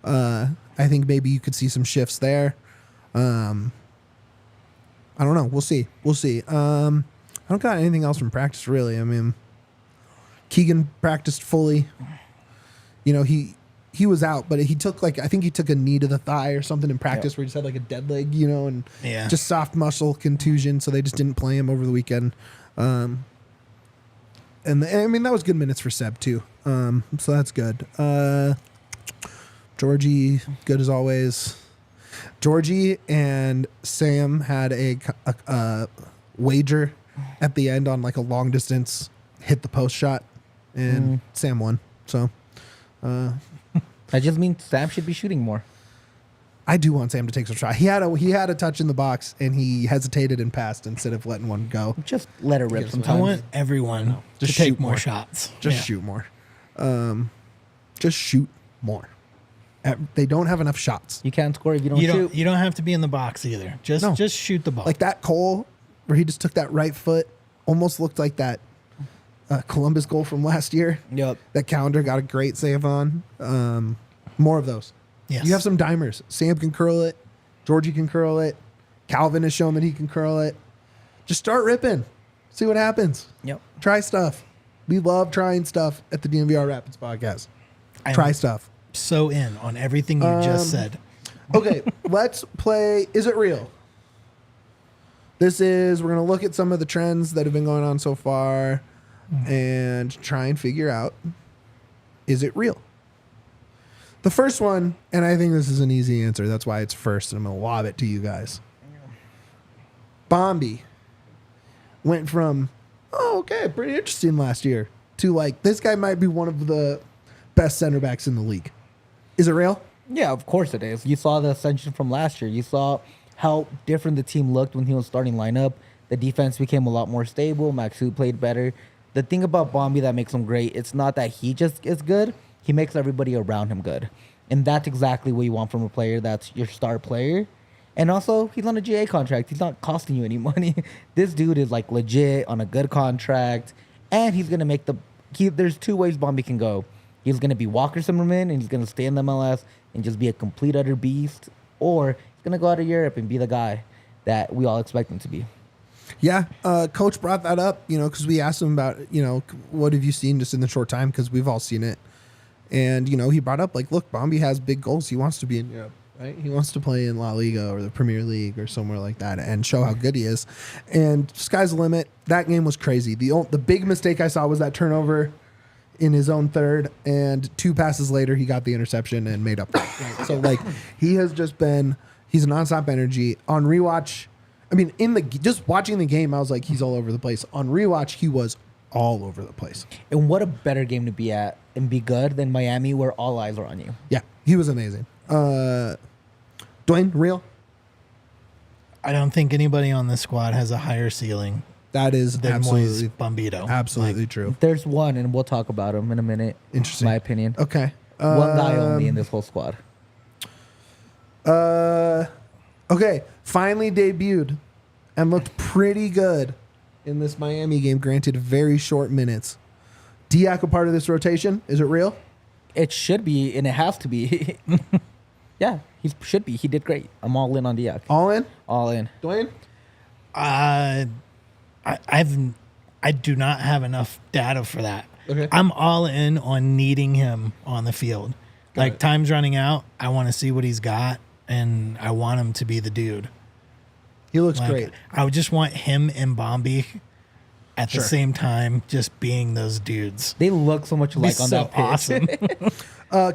I think maybe you could see some shifts there. I don't know. We'll see. I don't got anything else from practice, really. I mean, Keegan practiced fully. He was out, but he took I think he took a knee to the thigh or something in practice where he just had like a dead leg, and just soft muscle contusion. So they just didn't play him over the weekend. And I mean, that was good minutes for Seb too. So that's good. Georgie, good as always. Georgie and Sam had a wager at the end on like a long distance hit the post shot, and Sam won. So that just means Sam should be shooting more. I do want Sam to take some shot. He had a touch in the box and he hesitated and passed instead of letting one go. Just let it rip sometimes. I want everyone to take more shots. Just shoot more. Just shoot more. They don't have enough shots. You can't score if you don't shoot. You don't have to be in the box either. Just shoot the ball. Like that Cole where he just took that right foot, almost looked like that Columbus goal from last year. Yep. That Calendar got a great save on. More of those. Yes. You have some dimers. Sam can curl it. Georgie can curl it. Calvin has shown that he can curl it. Just start ripping. See what happens. Yep. Try stuff. We love trying stuff at the DNVR Rapids Podcast. Try stuff. So in on everything you just said. Okay, let's play Is It Real? We're going to look at some of the trends that have been going on so far and try and figure out, is it real? The first one, and I think this is an easy answer. That's why it's first, and I'm going to lob it to you guys. Bombi went from, pretty interesting last year, to like, this guy might be one of the best center backs in the league. Is it real? Yeah, of course it is. You saw the ascension from last year. You saw how different the team looked when he was starting lineup. The defense became a lot more stable. Maxu played better. The thing about Bombi that makes him great, it's not that he just is good. He makes everybody around him good. And that's exactly what you want from a player that's your star player. And also, he's on a GA contract. He's not costing you any money. This dude is like legit on a good contract. And he's going to make there's 2 ways Bombi can go. He's going to be Walker Zimmerman and he's going to stay in the MLS and just be a complete utter beast. Or he's going to go out of Europe and be the guy that we all expect him to be. Yeah, Coach brought that up, because we asked him about, what have you seen just in the short time, because we've all seen it. And, he brought up, like, look, Bombi has big goals. He wants to be in Europe, right? He wants to play in La Liga or the Premier League or somewhere like that and show how good he is. And sky's the limit. That game was crazy. The big mistake I saw was that turnover in his own third, and 2 passes later, he got the interception and made up. Right? So, like, he has just been, he's a nonstop energy. On rewatch, I mean, just watching the game, I was like, he's all over the place. On rewatch, he was all over the place. And what a better game to be at and be good than Miami, where all eyes are on you. Yeah, he was amazing. Duane, real? I don't think anybody on this squad has a higher ceiling That is than Moise absolutely, Bombito. absolutely true. There's one, and we'll talk about him in a minute. Interesting. My opinion. Okay. One guy only in this whole squad. Okay. Finally debuted and looked pretty good in this Miami game. Granted, very short minutes. Diack a part of this rotation? Is it real? It should be, and it has to be. Yeah, he should be. He did great. I'm all in on Diack. All in? All in. Duane? I do not have enough data for that. Okay. I'm all in on needing him on the field. Like, time's running out. I want to see what he's got, and I want him to be the dude. He looks Like, great. I would just want him and Bombi at Sure. the same time, just being those dudes. They look so much alike on so that pitch. awesome.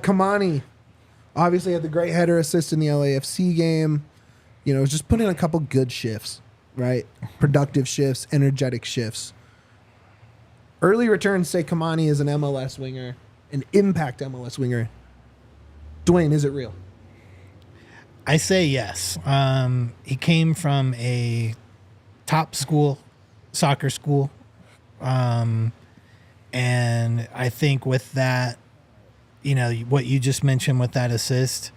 Kimani obviously had the great header assist in the LAFC game. Just put in a couple good shifts, right? Productive shifts, energetic shifts. Early returns say Kimani is an MLS winger, an impact MLS winger. Duane, is it real? I say yes. He came from a top school, soccer school. And I think with that, what you just mentioned with that assist,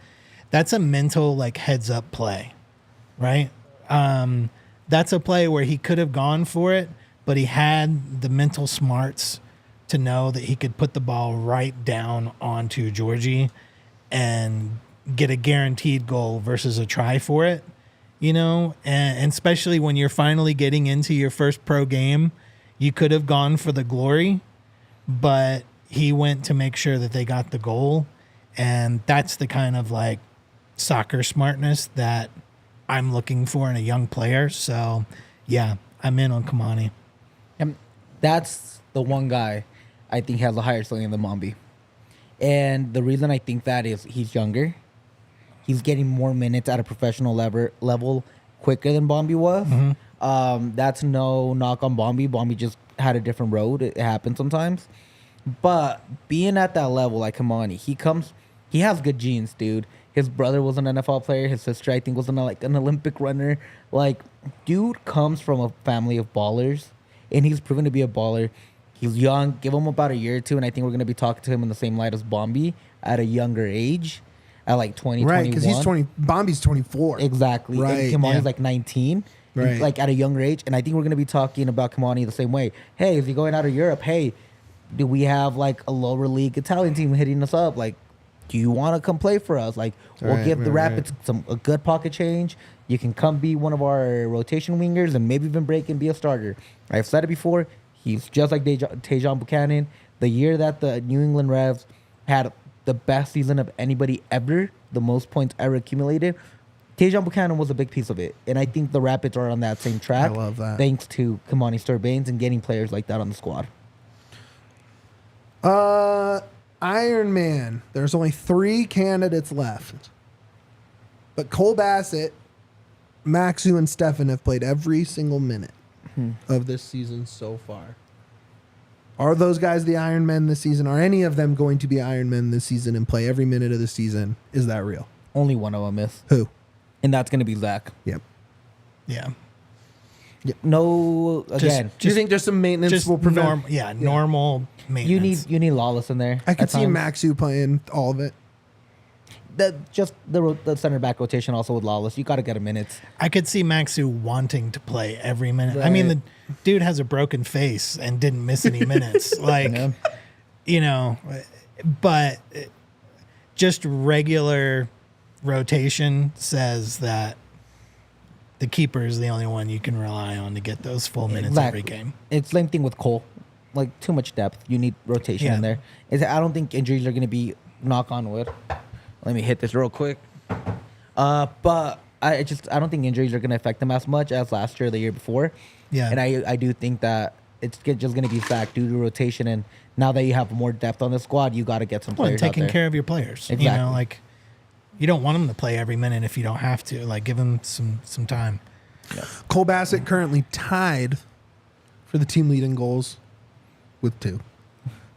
that's a mental, like, heads up play, right? That's a play where he could have gone for it, but he had the mental smarts to know that he could put the ball right down onto Georgie and get a guaranteed goal versus a try for it, and especially when you're finally getting into your first pro game, you could have gone for the glory, but he went to make sure that they got the goal. And that's the kind of, like, soccer smartness that I'm looking for in a young player. So yeah, I'm in on Kimani. And that's the one guy I think has a higher ceiling than Bombi. And the reason I think that is he's younger. He's getting more minutes at a professional level quicker than Bombi was. Mm-hmm. That's no knock on Bombi. Bombi just had a different road. It happens sometimes. But being at that level like Kimani, he has good genes, dude. His brother was an NFL player. His sister, I think, was an Olympic runner. Like, dude comes from a family of ballers, and he's proven to be a baller. He's young. Give him about a year or two, and I think we're going to be talking to him in the same light as Bombi at a younger age, at like 20, Right, 21. because he's 20. Bombi's 24. Exactly. Right, And Kimani's yeah. like 19. Right. Like at a younger age. And I think we're going to be talking about Kimani the same way. Hey, is he going out of Europe? Hey, do we have like a lower league Italian team hitting us up? Like, do you want to come play for us? Like, we'll Right, give the right, Rapids a good pocket change. You can come be one of our rotation wingers and maybe even break and be a starter. I've said it before. He's just like Tejan Buchanan. The year that the New England Revs had the best season of anybody ever, the most points ever accumulated, Tejan Buchanan was a big piece of it. And I think the Rapids are on that same track. I love that. Thanks to Kimani Stewart Baynes and getting players like that on the squad. Iron Man. There's only 3 candidates left. But Cole Bassett, Maxu, and Stefan have played every single minute of this season so far. Are those guys the Iron Men this season? Are any of them going to be Iron Men this season and play every minute of the season? Is that real? Only one of them is. Who? And that's going to be Zach. Yep. Yeah. No, again, Do you think just some maintenance Just will prevent? normal maintenance. you need Lawless in there. I could at see times. Maxu playing all of it. The center back rotation also with Lawless. You got to get him minutes. I could see Maxu wanting to play every minute. I mean, Right. the dude has a broken face and didn't miss any minutes. Like, Yeah. But just regular rotation says that the keeper is the only one you can rely on to get those full minutes every game. It's same thing with Cole. like too much depth. You need rotation in there. I don't think injuries are going to be, knock on wood. Let me hit this real quick. But I don't think injuries are going to affect them as much as last year or the year before. Yeah. And I do think that it's just going to be fact due to rotation. And now that you have more depth on the squad, you got to get some players out taking there. care of your players. Exactly. You know, like you don't want them to play every minute if you don't have to. Like give them some time. Yeah. Cole Bassett currently tied for the team lead in goals with 2.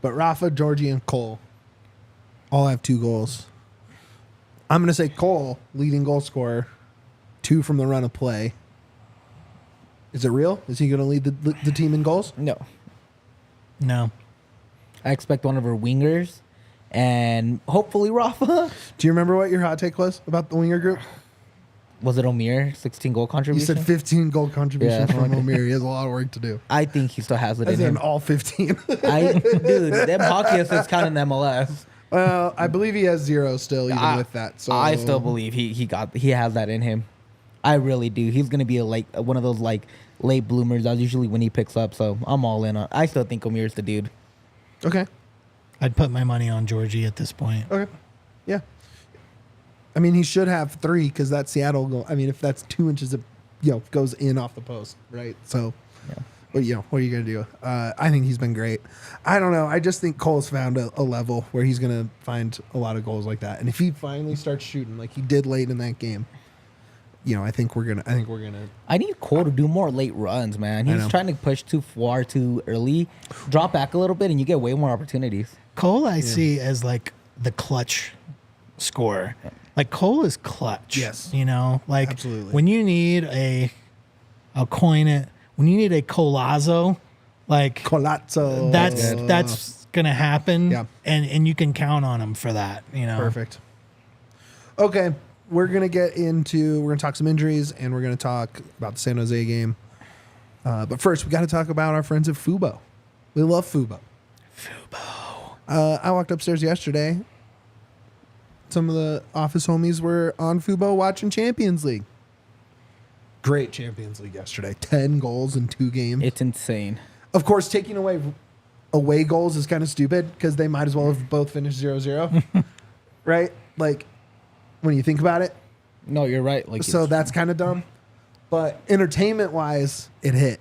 But Rafa, Georgie, and Cole all have 2 goals. I'm going to say Cole, leading goal scorer, 2 from the run of play. Is it real? Is he going to lead the team in goals? No. I expect one of our wingers and hopefully Rafa. Do you remember what your hot take was about the winger group? Was it Omir? 16 goal You contribution? said 15 goal contribution Yeah. from Omir. He has a lot of work to do. I think he still has it As in in him. all 15. Dude, them hockey assists count in the MLS. Well, I believe he has 0 still, even with that. So I still believe he has that in him. I really do. He's gonna be one of those late bloomers. That's usually when he picks up. So I'm all in on. I still think Omir's the dude. Okay. I'd put my money on Georgie at this point. Okay. Yeah. I mean, he should have 3 because that Seattle goal. I mean, if that's 2 inches of, goes in off the post, right? So, what are you gonna do? I think he's been great. I don't know. I just think Cole's found a level where he's gonna find a lot of goals like that, and if he finally starts shooting like he did late in that game, I think we're gonna. I need Cole to do more late runs, man. He's trying to push too far too early. Drop back a little bit, and you get way more opportunities. Cole, I see as like the clutch scorer. Like Cole is clutch. Yes. Like Absolutely. when you need I'll coin it. When you need a Colazo, like Colazzo. that's gonna happen. Yeah. And you can count on him for that. Perfect. Okay, we're gonna talk some injuries, and we're gonna talk about the San Jose game. But first, we got to talk about our friends at Fubo. We love Fubo. I walked upstairs yesterday. Some of the office homies were on Fubo watching Champions League. Great Champions League yesterday. 10 goals in 2 games. It's insane. Of course, taking away goals is kind of stupid because they might as well have both finished 0-0. Right? Like, when you think about it. No, you're right. So that's kind of dumb. But entertainment-wise, it hit.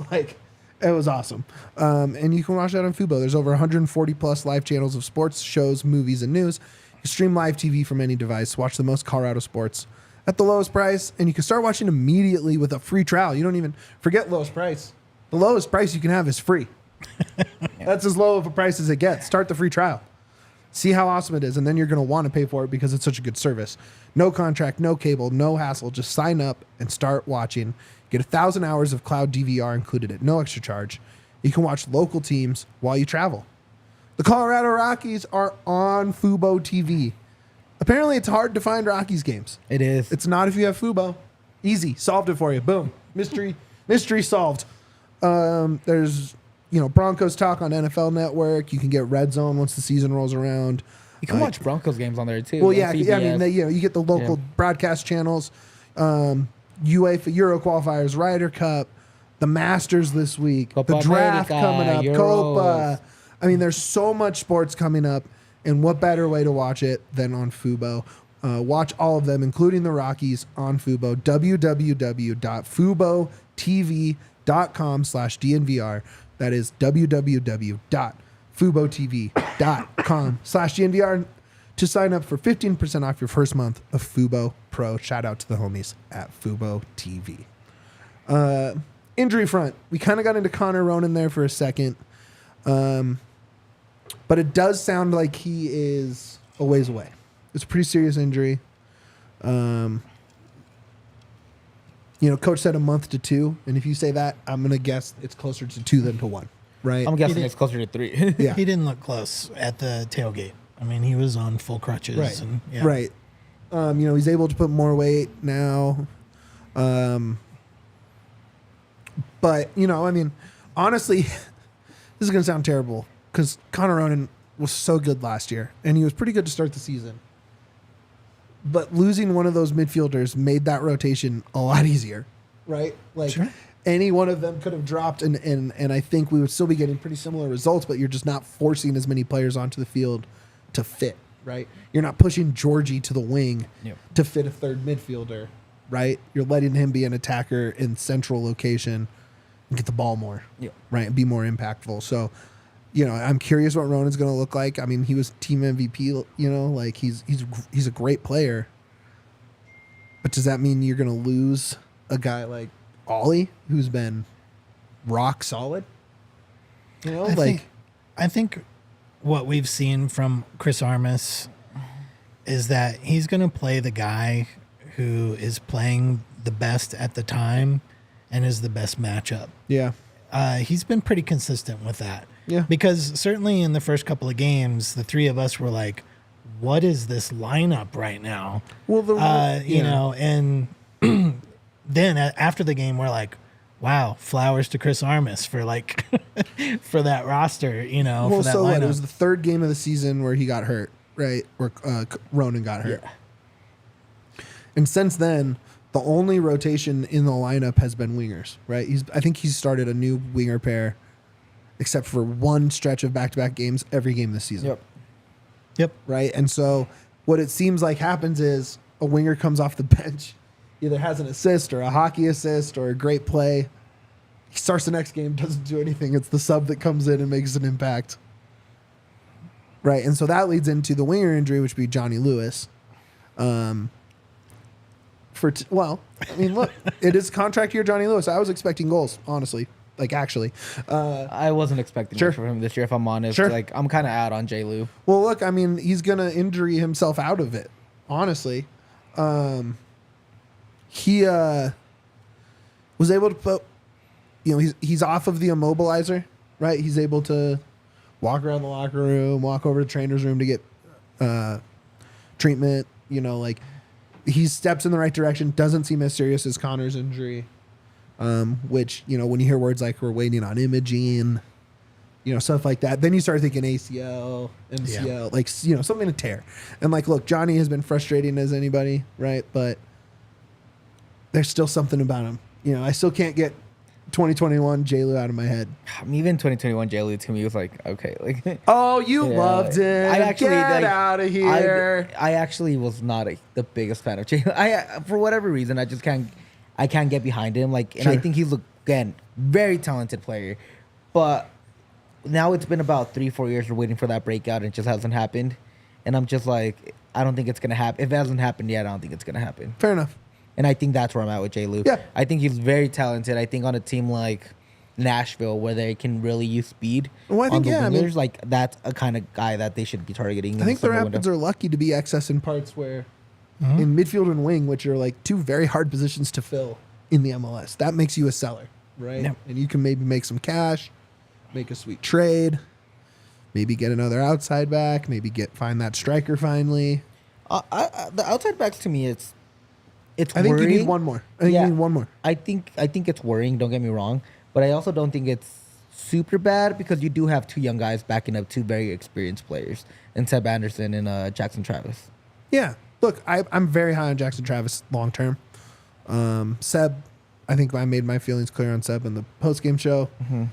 It was awesome. And you can watch that on Fubo. There's over 140-plus live channels of sports, shows, movies, and news. You stream live TV from any device. Watch the most Colorado sports at the lowest price. And you can start watching immediately with a free trial. You don't even forget lowest price. The lowest price you can have is free. That's as low of a price as it gets. Start the free trial. See how awesome it is. And then you're going to want to pay for it because it's such a good service. No contract, no cable, no hassle. Just sign up and start watching. Get 1,000 hours of cloud DVR included at no extra charge. You can watch local teams while you travel. The Colorado Rockies are on Fubo TV. Apparently, it's hard to find Rockies games. It is. It's not if you have Fubo. Easy. Solved it for you. Boom. Mystery solved. There's, Broncos talk on NFL Network. You can get Red Zone once the season rolls around. You can watch Broncos games on there too. Well, yeah. I mean, you get the local broadcast channels. UEFA Euro qualifiers, Ryder Cup, the Masters this week, Copa the draft America, coming up, Euros. Copa. I mean, there's so much sports coming up, and what better way to watch it than on Fubo? Watch all of them, including the Rockies, on Fubo. www.FuboTV.com/DNVR. That is www.FuboTV.com/DNVR to sign up for 15% off your first month of Fubo Pro. Shout out to the homies at Fubo TV. Injury front. We kind of got into Connor Ronan there for a second. But it does sound like he is a ways away. It's a pretty serious injury. Coach said a month to 2. And if you say that, I'm going to guess it's closer to 2 than to 1. Right? I'm guessing it's closer to 3. Yeah. He didn't look close at the tailgate. I mean, he was on full crutches. Right. And, Right. He's able to put more weight now. But, honestly, this is going to sound terrible because Connor Ronan was so good last year, and he was pretty good to start the season. But losing one of those midfielders made that rotation a lot easier, right? Sure. any one of them could have dropped, and I think we would still be getting pretty similar results, but you're just not forcing as many players onto the field to fit, right? You're not pushing Georgie to the wing to fit a third midfielder, right? You're letting him be an attacker in central location and get the ball more, right? And be more impactful. So, I'm curious what Ronan's going to look like. I mean, he was team MVP, like he's a great player. But does that mean you're going to lose a guy like Ollie, who's been rock solid? I think what we've seen from Chris Armas is that he's going to play the guy who is playing the best at the time and is the best matchup. Yeah. He's been pretty consistent with that. Yeah. Because certainly in the first couple of games, the three of us were like, what is this lineup right now? Well, and then after the game, we're like, wow, flowers to Chris Armas for for that roster, Well, for that so lineup. it was the third game of the season where he got hurt, right? Where Ronan got hurt. Yeah. And since then, the only rotation in the lineup has been wingers, right? I think he's started a new winger pair, except for one stretch of back-to-back games every game this season. Yep. Right? And so what it seems like happens is a winger comes off the bench, either has an assist or a hockey assist or a great play. He starts the next game, doesn't do anything. It's the sub that comes in and makes an impact. Right? And so that leads into the winger injury, which would be Johnny Lewis. Look, it is contract year, Johnny Lewis. I was expecting goals, honestly. Actually. I wasn't expecting much from him this year, if I'm honest. Sure. I'm kind of out on J. Lou. Well, look, he's going to injury himself out of it, honestly. He was able to put, he's off of the immobilizer, right? He's able to walk around the locker room, walk over to the trainer's room to get treatment. He steps in the right direction, doesn't seem as serious as Connor's injury. Which, when you hear words like we're waiting on imaging, stuff like that, then you start thinking ACL, MCL, something to tear. And look, Johnny has been frustrating as anybody, right? But there's still something about him. I still can't get 2021 J-Lu out of my head. Even 2021 J-Lu to me was like, okay. Oh, you loved it. I actually, get out of here. I actually was not the biggest fan of J-Lu. For whatever reason, I can't get behind him. And I think he's, again, very talented player. But now it's been about 3-4 years we're waiting for that breakout and it just hasn't happened. And I'm just like, I don't think it's going to happen. If it hasn't happened yet, I don't think it's going to happen. Fair enough. And I think that's where I'm at with J. Lou. Yeah. I think he's very talented. I think on a team like Nashville where they can really use speed on the wingers, that's a kind of guy that they should be targeting. I think the Rapids are lucky to be excess in parts where in midfield and wing, which are two very hard positions to fill in the MLS. That makes you a seller, right? Yeah. And you can maybe make some cash, make a sweet trade, maybe get another outside back, maybe find that striker finally. The outside backs to me, it's I think worrying. you need one more. You need one more. I think it's worrying. Don't get me wrong, but I also don't think it's super bad because you do have two young guys backing up two very experienced players, in Seb Anderson and Jackson Travis. Yeah, look, I'm very high on Jackson Travis long term. Seb, I think I made my feelings clear on Seb in the post game show. Mm-hmm.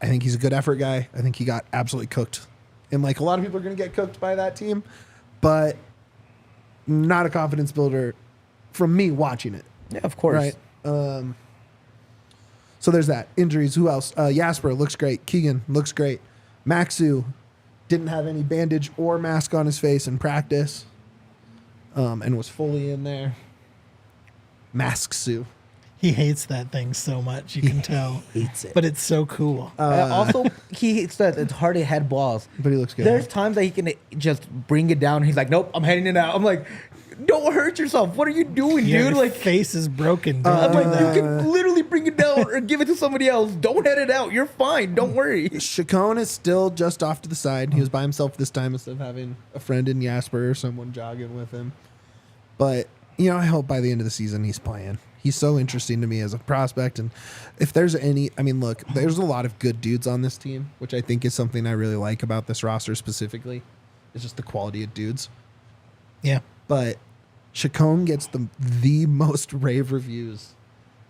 I think he's a good effort guy. I think he got absolutely cooked, and a lot of people are going to get cooked by that team, but not a confidence builder. From me watching it. Yeah, of course. Right. So there's that. Injuries. Who else? Jasper looks great. Keegan looks great. Maxu didn't have any bandage or mask on his face in practice. And was fully in there. Mask-Su. He hates that thing so much, you can tell. Hates it. But it's so cool. Also, he said it's hard to head balls. But he looks good. There's times that he can just bring it down. He's like, nope, I'm heading it out. I'm like, don't hurt yourself. What are you doing, dude? Your face is broken. Dude. I'm like, you can literally bring it down or give it to somebody else. Don't head it out. You're fine. Don't worry. Chacon is still just off to the side. He was by himself this time instead of having a friend in Jasper or someone jogging with him. But, I hope by the end of the season he's playing. He's so interesting to me as a prospect. And if there's look, there's a lot of good dudes on this team, which I think is something I really like about this roster specifically. It's just the quality of dudes. Yeah. But Chacon gets the most rave reviews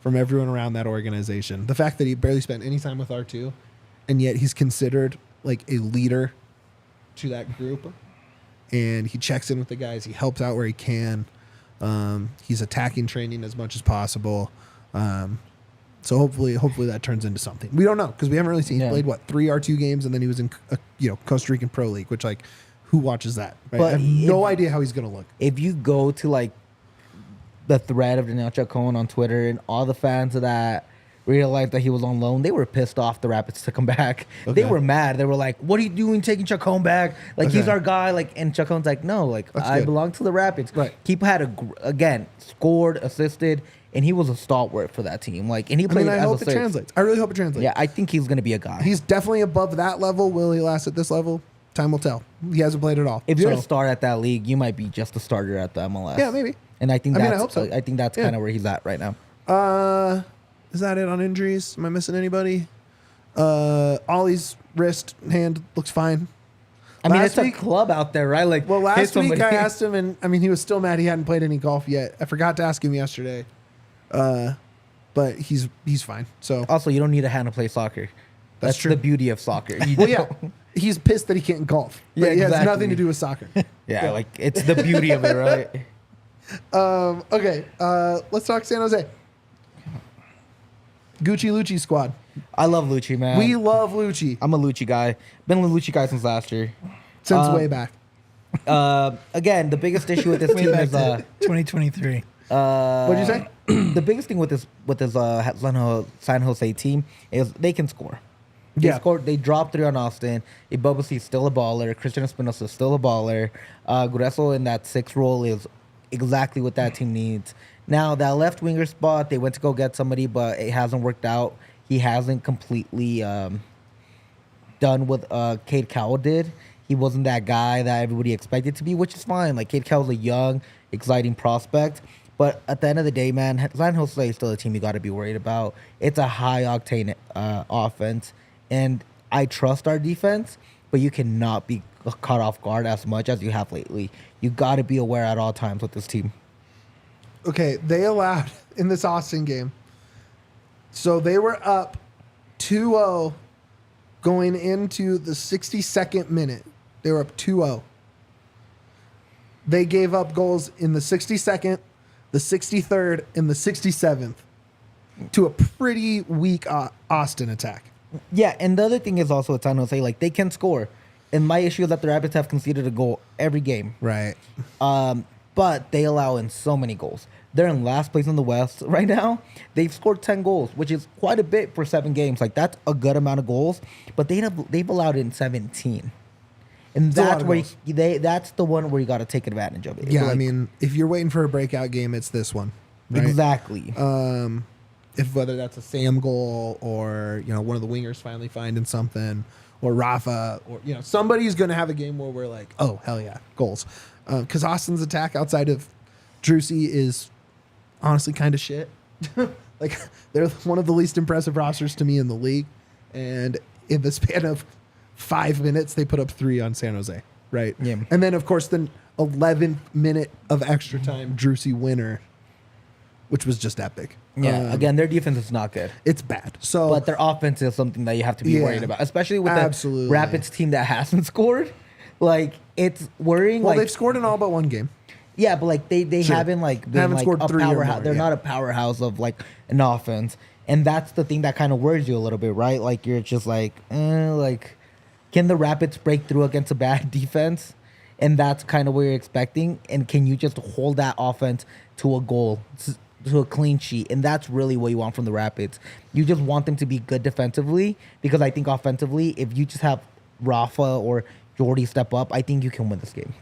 from everyone around that organization. The fact that he barely spent any time with R2, and yet he's considered like a leader to that group, and he checks in with the guys. He helps out where he can. He's attacking training as much as possible. So hopefully that turns into something. We don't know because we haven't really seen. He played 3 R2 games, and then he was in Costa Rican Pro League, which like who watches that? Right? But I have no idea how he's gonna look. If you go to like the thread of Daniel Chacon on Twitter, and all the fans of that realized that he was on loan, they were pissed off the Rapids took him back. Okay. They were mad. They were like, "What are you doing taking Chacon back? Like he's our guy." Like, and Chacon's like, "No, like I belong to the Rapids." Right. Keeper had scored, assisted, and he was a stalwart for that team. Like, and he played. I as hope a it translates. I really hope it translates. Yeah, I think he's gonna be a guy. He's definitely above that level. Will he last at this level? Time will tell. He hasn't played at all. If you're a star at that league, you might be just a starter at the MLS. Yeah, maybe. And I think I that's hope so. I think that's kind of where he's at right now. Is that it on injuries? Am I missing anybody? Ollie's wrist, hand looks fine. I mean, Last it's week- a club out there, right? Like, Well, hit last week somebody. I asked him, and I mean, he was still mad he hadn't played any golf yet. I forgot to ask him yesterday, but he's fine. So Also, you don't need a hand to play soccer. That's true. the beauty of soccer. You well, don't- yeah, he's pissed that he can't golf. But Yeah, it has exactly. nothing to do with soccer. yeah, like it's the beauty of it, right? Okay, let's talk San Jose. Gucci Lucci squad. I love Lucci, man. We love Lucci I'm a Lucci guy. Been a Lucci guy since last year. since way back. Again, the biggest issue with this Way team back is to 2023. What'd you say? the biggest thing with this San Jose team is they can score. They scored. They dropped 3 on Austin. Ibobasi is still a baller. Christian Espinosa is still a baller. Grueso in that 6 role is exactly what that team needs. Now, that left winger spot, they went to go get somebody, but it hasn't worked out. He hasn't completely done what Cade Cowell did. He wasn't that guy that everybody expected to be, which is fine. Like, Cade Cowell's a young, exciting prospect. But at the end of the day, man, San Jose is still a team you got to be worried about. It's a high-octane offense. And I trust our defense, but you cannot be caught off guard as much as you have lately. You got to be aware at all times with this team. Okay, they allowed in this Austin game. So they were up 2-0 going into the 62nd minute. They were up 2-0. They gave up goals in the 62nd, the 63rd, and the 67th to a pretty weak Austin attack. Yeah, and the other thing is also with San Jose, like, they can score. And my issue is that the Rapids have conceded a goal every game. Right. But they allow in so many goals. They're in last place in the West right now. They've scored 10 goals, which is quite a bit for 7 games. Like, that's a good amount of goals. But they've allowed in 17. And that's where that's the one where you got to take advantage of it. Yeah, Like, I mean, if you're waiting for a breakout game, it's this one. Right? Exactly. If whether that's a Sam goal or one of the wingers finally finding something, or Rafa, or somebody's going to have a game where we're like, oh hell yeah, goals. Because Austin's attack outside of Drusy is honestly kind of shit. Like, they're one of the least impressive rosters to me in the league, and in the span of 5 minutes, they put up 3 on San Jose. Right. Yeah. And then of course the 11th minute of extra time, Drusy winner, which was just epic. Yeah, again, their defense is not good. It's bad. So, But their offense is something that you have to be worried about, especially with Absolutely. the Rapids team that hasn't scored. Like, it's worrying. well, like, they've scored in all but one game. yeah, but like they Sure. haven't like been Haven't like scored a 3 or powerhouse. more, They're yeah. not a powerhouse of like an offense, and that's the thing that kind of worries you a little bit, right? Like, you're just like, can the Rapids break through against a bad defense? And that's kind of what you're expecting. And can you just hold that offense to a goal, to a clean sheet? And that's really what you want from the Rapids. You just want them to be good defensively, because I think offensively, if you just have Rafa or Jordy step up, I think you can win this game.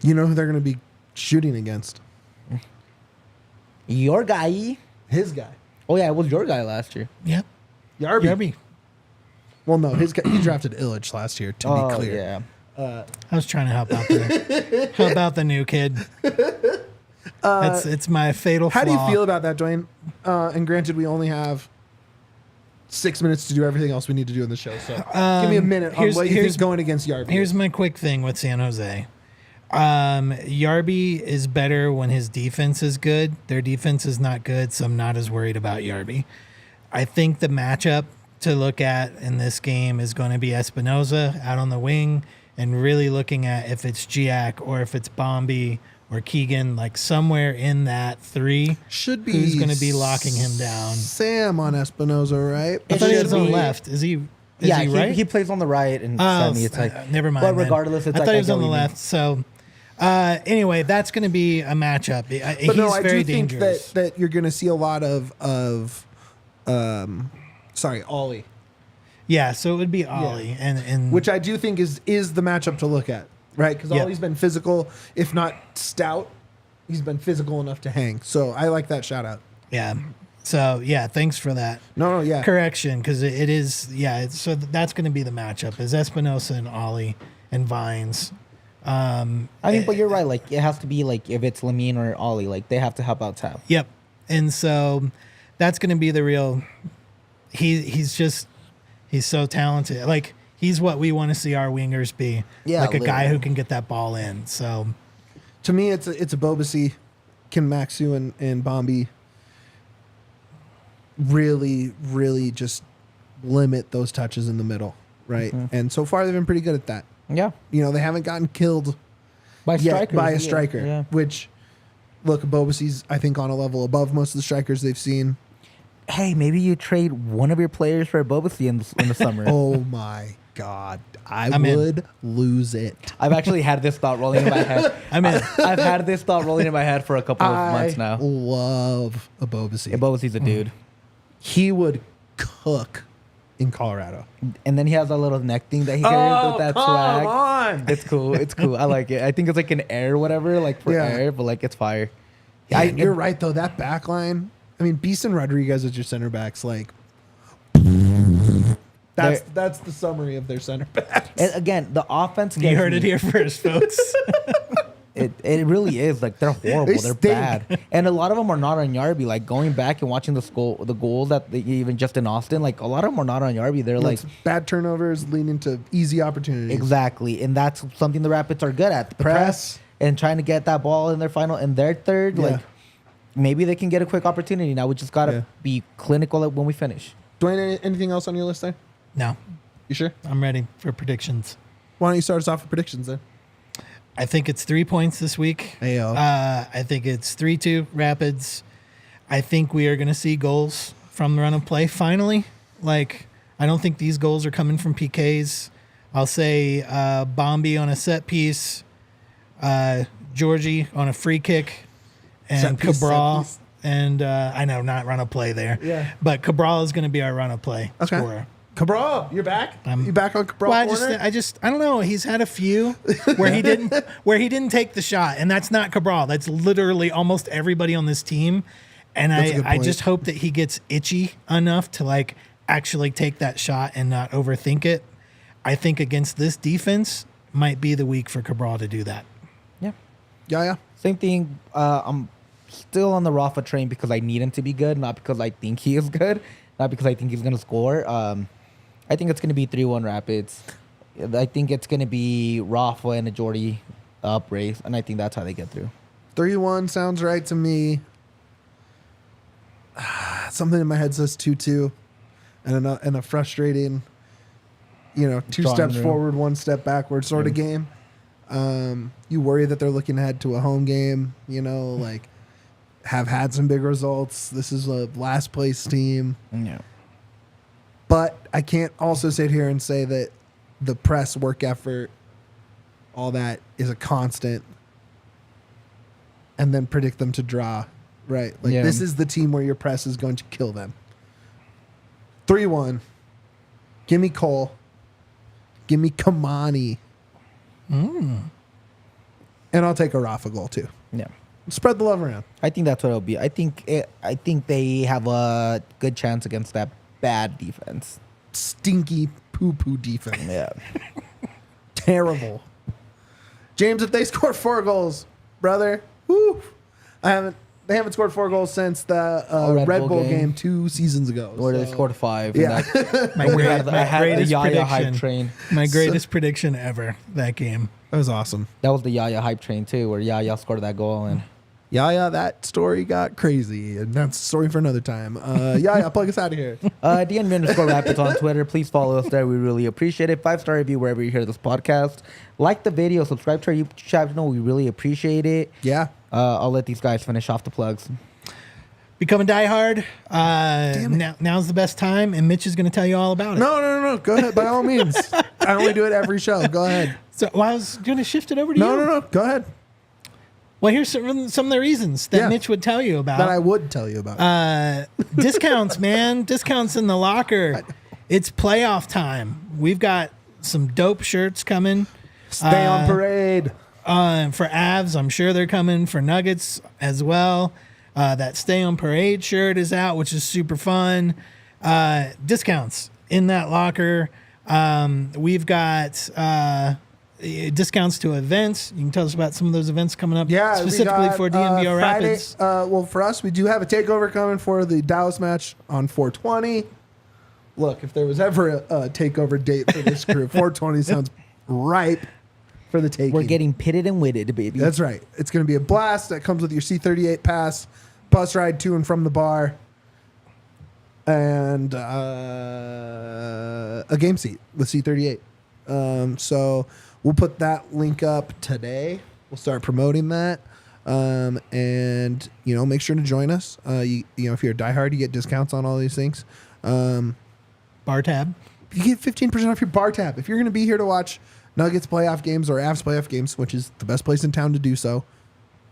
You know who they're going to be shooting against? Your guy. His guy. Oh, yeah, it was your guy last year. Yep. Yarby. Well, no, his guy. He drafted Illich last year, to be clear. Yeah. I was trying to help out there. Help out the new kid. It's my fatal flaw. How do you feel about that, Duane? And granted, we only have 6 minutes to do everything else we need to do in the show. So give me a minute on what you think's going against Yarby. Here's my quick thing with San Jose. Yarby is better when his defense is good. Their defense is not good, so I'm not as worried about Yarby. I think the matchup to look at in this game is going to be Espinoza out on the wing, and really looking at if it's Giac or if it's Bombi or Keegan, like somewhere in that three. Should be who's going to be locking him down. Sam on Espinoza, right? I thought he was on the left. Is he? Is he right? He plays on the right, and Sammy, it's like never mind. But regardless, it's I like thought he was I on the left. So anyway, that's going to be a matchup. But He's no, I very do think dangerous. that you're going to see a lot of Ollie. Yeah, so it would be Ollie, and Which I do think is the matchup to look at, right? Because Ollie's been physical, if not stout. He's been physical enough to hang. So I like that shout out. yeah. So yeah, thanks for that. No, yeah. Correction, because it is so that's going to be the matchup is Espinosa and Ollie and Vines. I think, but you're right. Like it has to be like if it's Lamine or Ollie, like they have to help out Tab. Yep, and so that's going to be the real. He's so talented. Like he's what we want to see our wingers be. Yeah, like a guy literally. who can get that ball in. So To me, it's a Bobasi, Kim Maxu, and Bombi really just limit those touches in the middle, right? Mm-hmm. And so far, they've been pretty good at that. Yeah, You know, they haven't gotten killed by yet strikers. by a striker, Yeah. which, look, Bobasi's, I think, on a level above most of the strikers they've seen. Hey, maybe you trade one of your players for a Bobacy in the summer. Oh, my God. I'm in. would lose it. I've actually had this thought rolling in my head. I'm in. I've had this thought rolling in my head for a couple of months now. love a Bobasi. Yeah, Bobacy's a dude. He would cook in Colorado. And then he has a little neck thing that he carries with that swag. on. It's cool. It's cool. I like it. I think it's like an air, whatever, like for Yeah. air, but like it's fire. You're right, though. That back line, I mean, Beast and Rodriguez as your center backs, like, that's the summary of their center backs. And again, the offense. You heard it here first, folks. It really is like they're horrible. They They're stink. bad, and a lot of them are not on Yarby. Like going back and watching the goals that even just in Austin, like a lot of them are not on Yarby. They're like It's bad turnovers leading to easy opportunities. exactly, and that's something the Rapids are good at: the press. press and trying to get that ball in their third. Yeah. Like maybe they can get a quick opportunity. Now we just gotta be clinical when we finish. Dwayne, anything else on your list there? No, You sure? I'm ready for predictions. Why don't you start us off with predictions then? I think it's 3 points this week. Ayo. I think it's 3-2 Rapids. I think we are going to see goals from the run of play finally. Like, I don't think these goals are coming from PKs. I'll say Bombi on a set piece, Georgie on a free kick, and Set piece, Cabral. set piece. And I know, not run of play there. Yeah. But Cabral is going to be our run of play Okay. scorer. Cabral, you're back? You back on Cabral? Well, corner? I don't know. He's had a few where he didn't take the shot, and that's not Cabral. That's literally almost everybody on this team. And That's a good I point. just hope that he gets itchy enough to like actually take that shot and not overthink it. I think against this defense might be the week for Cabral to do that. Yeah. Yeah. Same thing. I'm still on the Rafa train because I need him to be good, not because I think he is good, not because I think he's going to score. I think it's going to be 3-1 Rapids. I think it's going to be Rafa and a Jordy up race, and I think that's how they get through. 3-1 sounds right to me. Something in my head says 2-2, and a frustrating, two Drawing steps room. forward, one step backward sort of game. You worry that they're looking ahead to a home game, like have had some big results. This is a last place team. Yeah. But I can't also sit here and say that the press, work effort, all that is a constant and then predict them to draw, right? Like Yeah. this is the team where your press is going to kill them. 3-1. Give me Cole. Give me Kimani. And I'll take a Rafa goal too. Yeah. Spread the love around. I think that's what it'll be. I think they have a good chance against that bad defense. Stinky poo-poo defense. Yeah. Terrible. James, if they score 4 goals, brother, whoo, I They haven't scored 4 goals since the Red Bull game 2 seasons ago. Where they scored 5. Yeah. My I had the greatest Yaya hype prediction. train. My greatest prediction ever, that game. That was awesome. That was the Yaya hype train too, where Yaya scored that goal and. Yeah, that story got crazy, and that's a story for another time. Plug us out of here. DNVR Rapids on Twitter. Please follow us there. We really appreciate it. 5-star review wherever you hear this podcast. Like the video. Subscribe to our YouTube channel. We really appreciate it. Yeah. I'll let these guys finish off the plugs. Become a diehard. Now's the best time, and Mitch is going to tell you all about it. No. Go ahead, by all means. I only do it every show. Go ahead. So I was going to shift it over to you. No. Go ahead. Well, here's some of the reasons that Mitch would tell you about. That I would tell you about. Discounts, man. Discounts in the locker. It's playoff time. We've got some dope shirts coming. Stay on parade. For Avs, I'm sure they're coming. For Nuggets as well. That Stay on Parade shirt is out, which is super fun. Discounts in that locker. We've got discounts to events. You can tell us about some of those events coming up. Yeah, specifically for DNVR Friday, Rapids. for us, we do have a takeover coming for the Dallas match on 420. Look, if there was ever a takeover date for this crew, 420 sounds ripe for the taking. We're getting pitted and witted, baby. That's right. It's going to be a blast. That comes with your C38 pass, bus ride to and from the bar, and a game seat with C38. So we'll put that link up today. We'll start promoting that. And, make sure to join us. If you're a diehard, you get discounts on all these things. Bar tab. You get 15% off your bar tab. If you're going to be here to watch Nuggets playoff games or Avs playoff games, which is the best place in town to do so,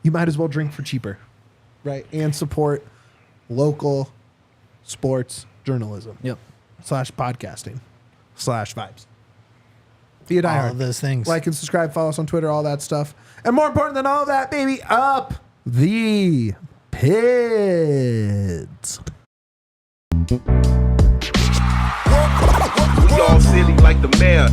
you might as well drink for cheaper, right? And support local sports journalism. Yep. /podcasting /vibes. Be a diehard. All of those things. Like and subscribe, follow us on Twitter, all that stuff. And more important than all that, baby, up the Pids. We all silly like the mayor.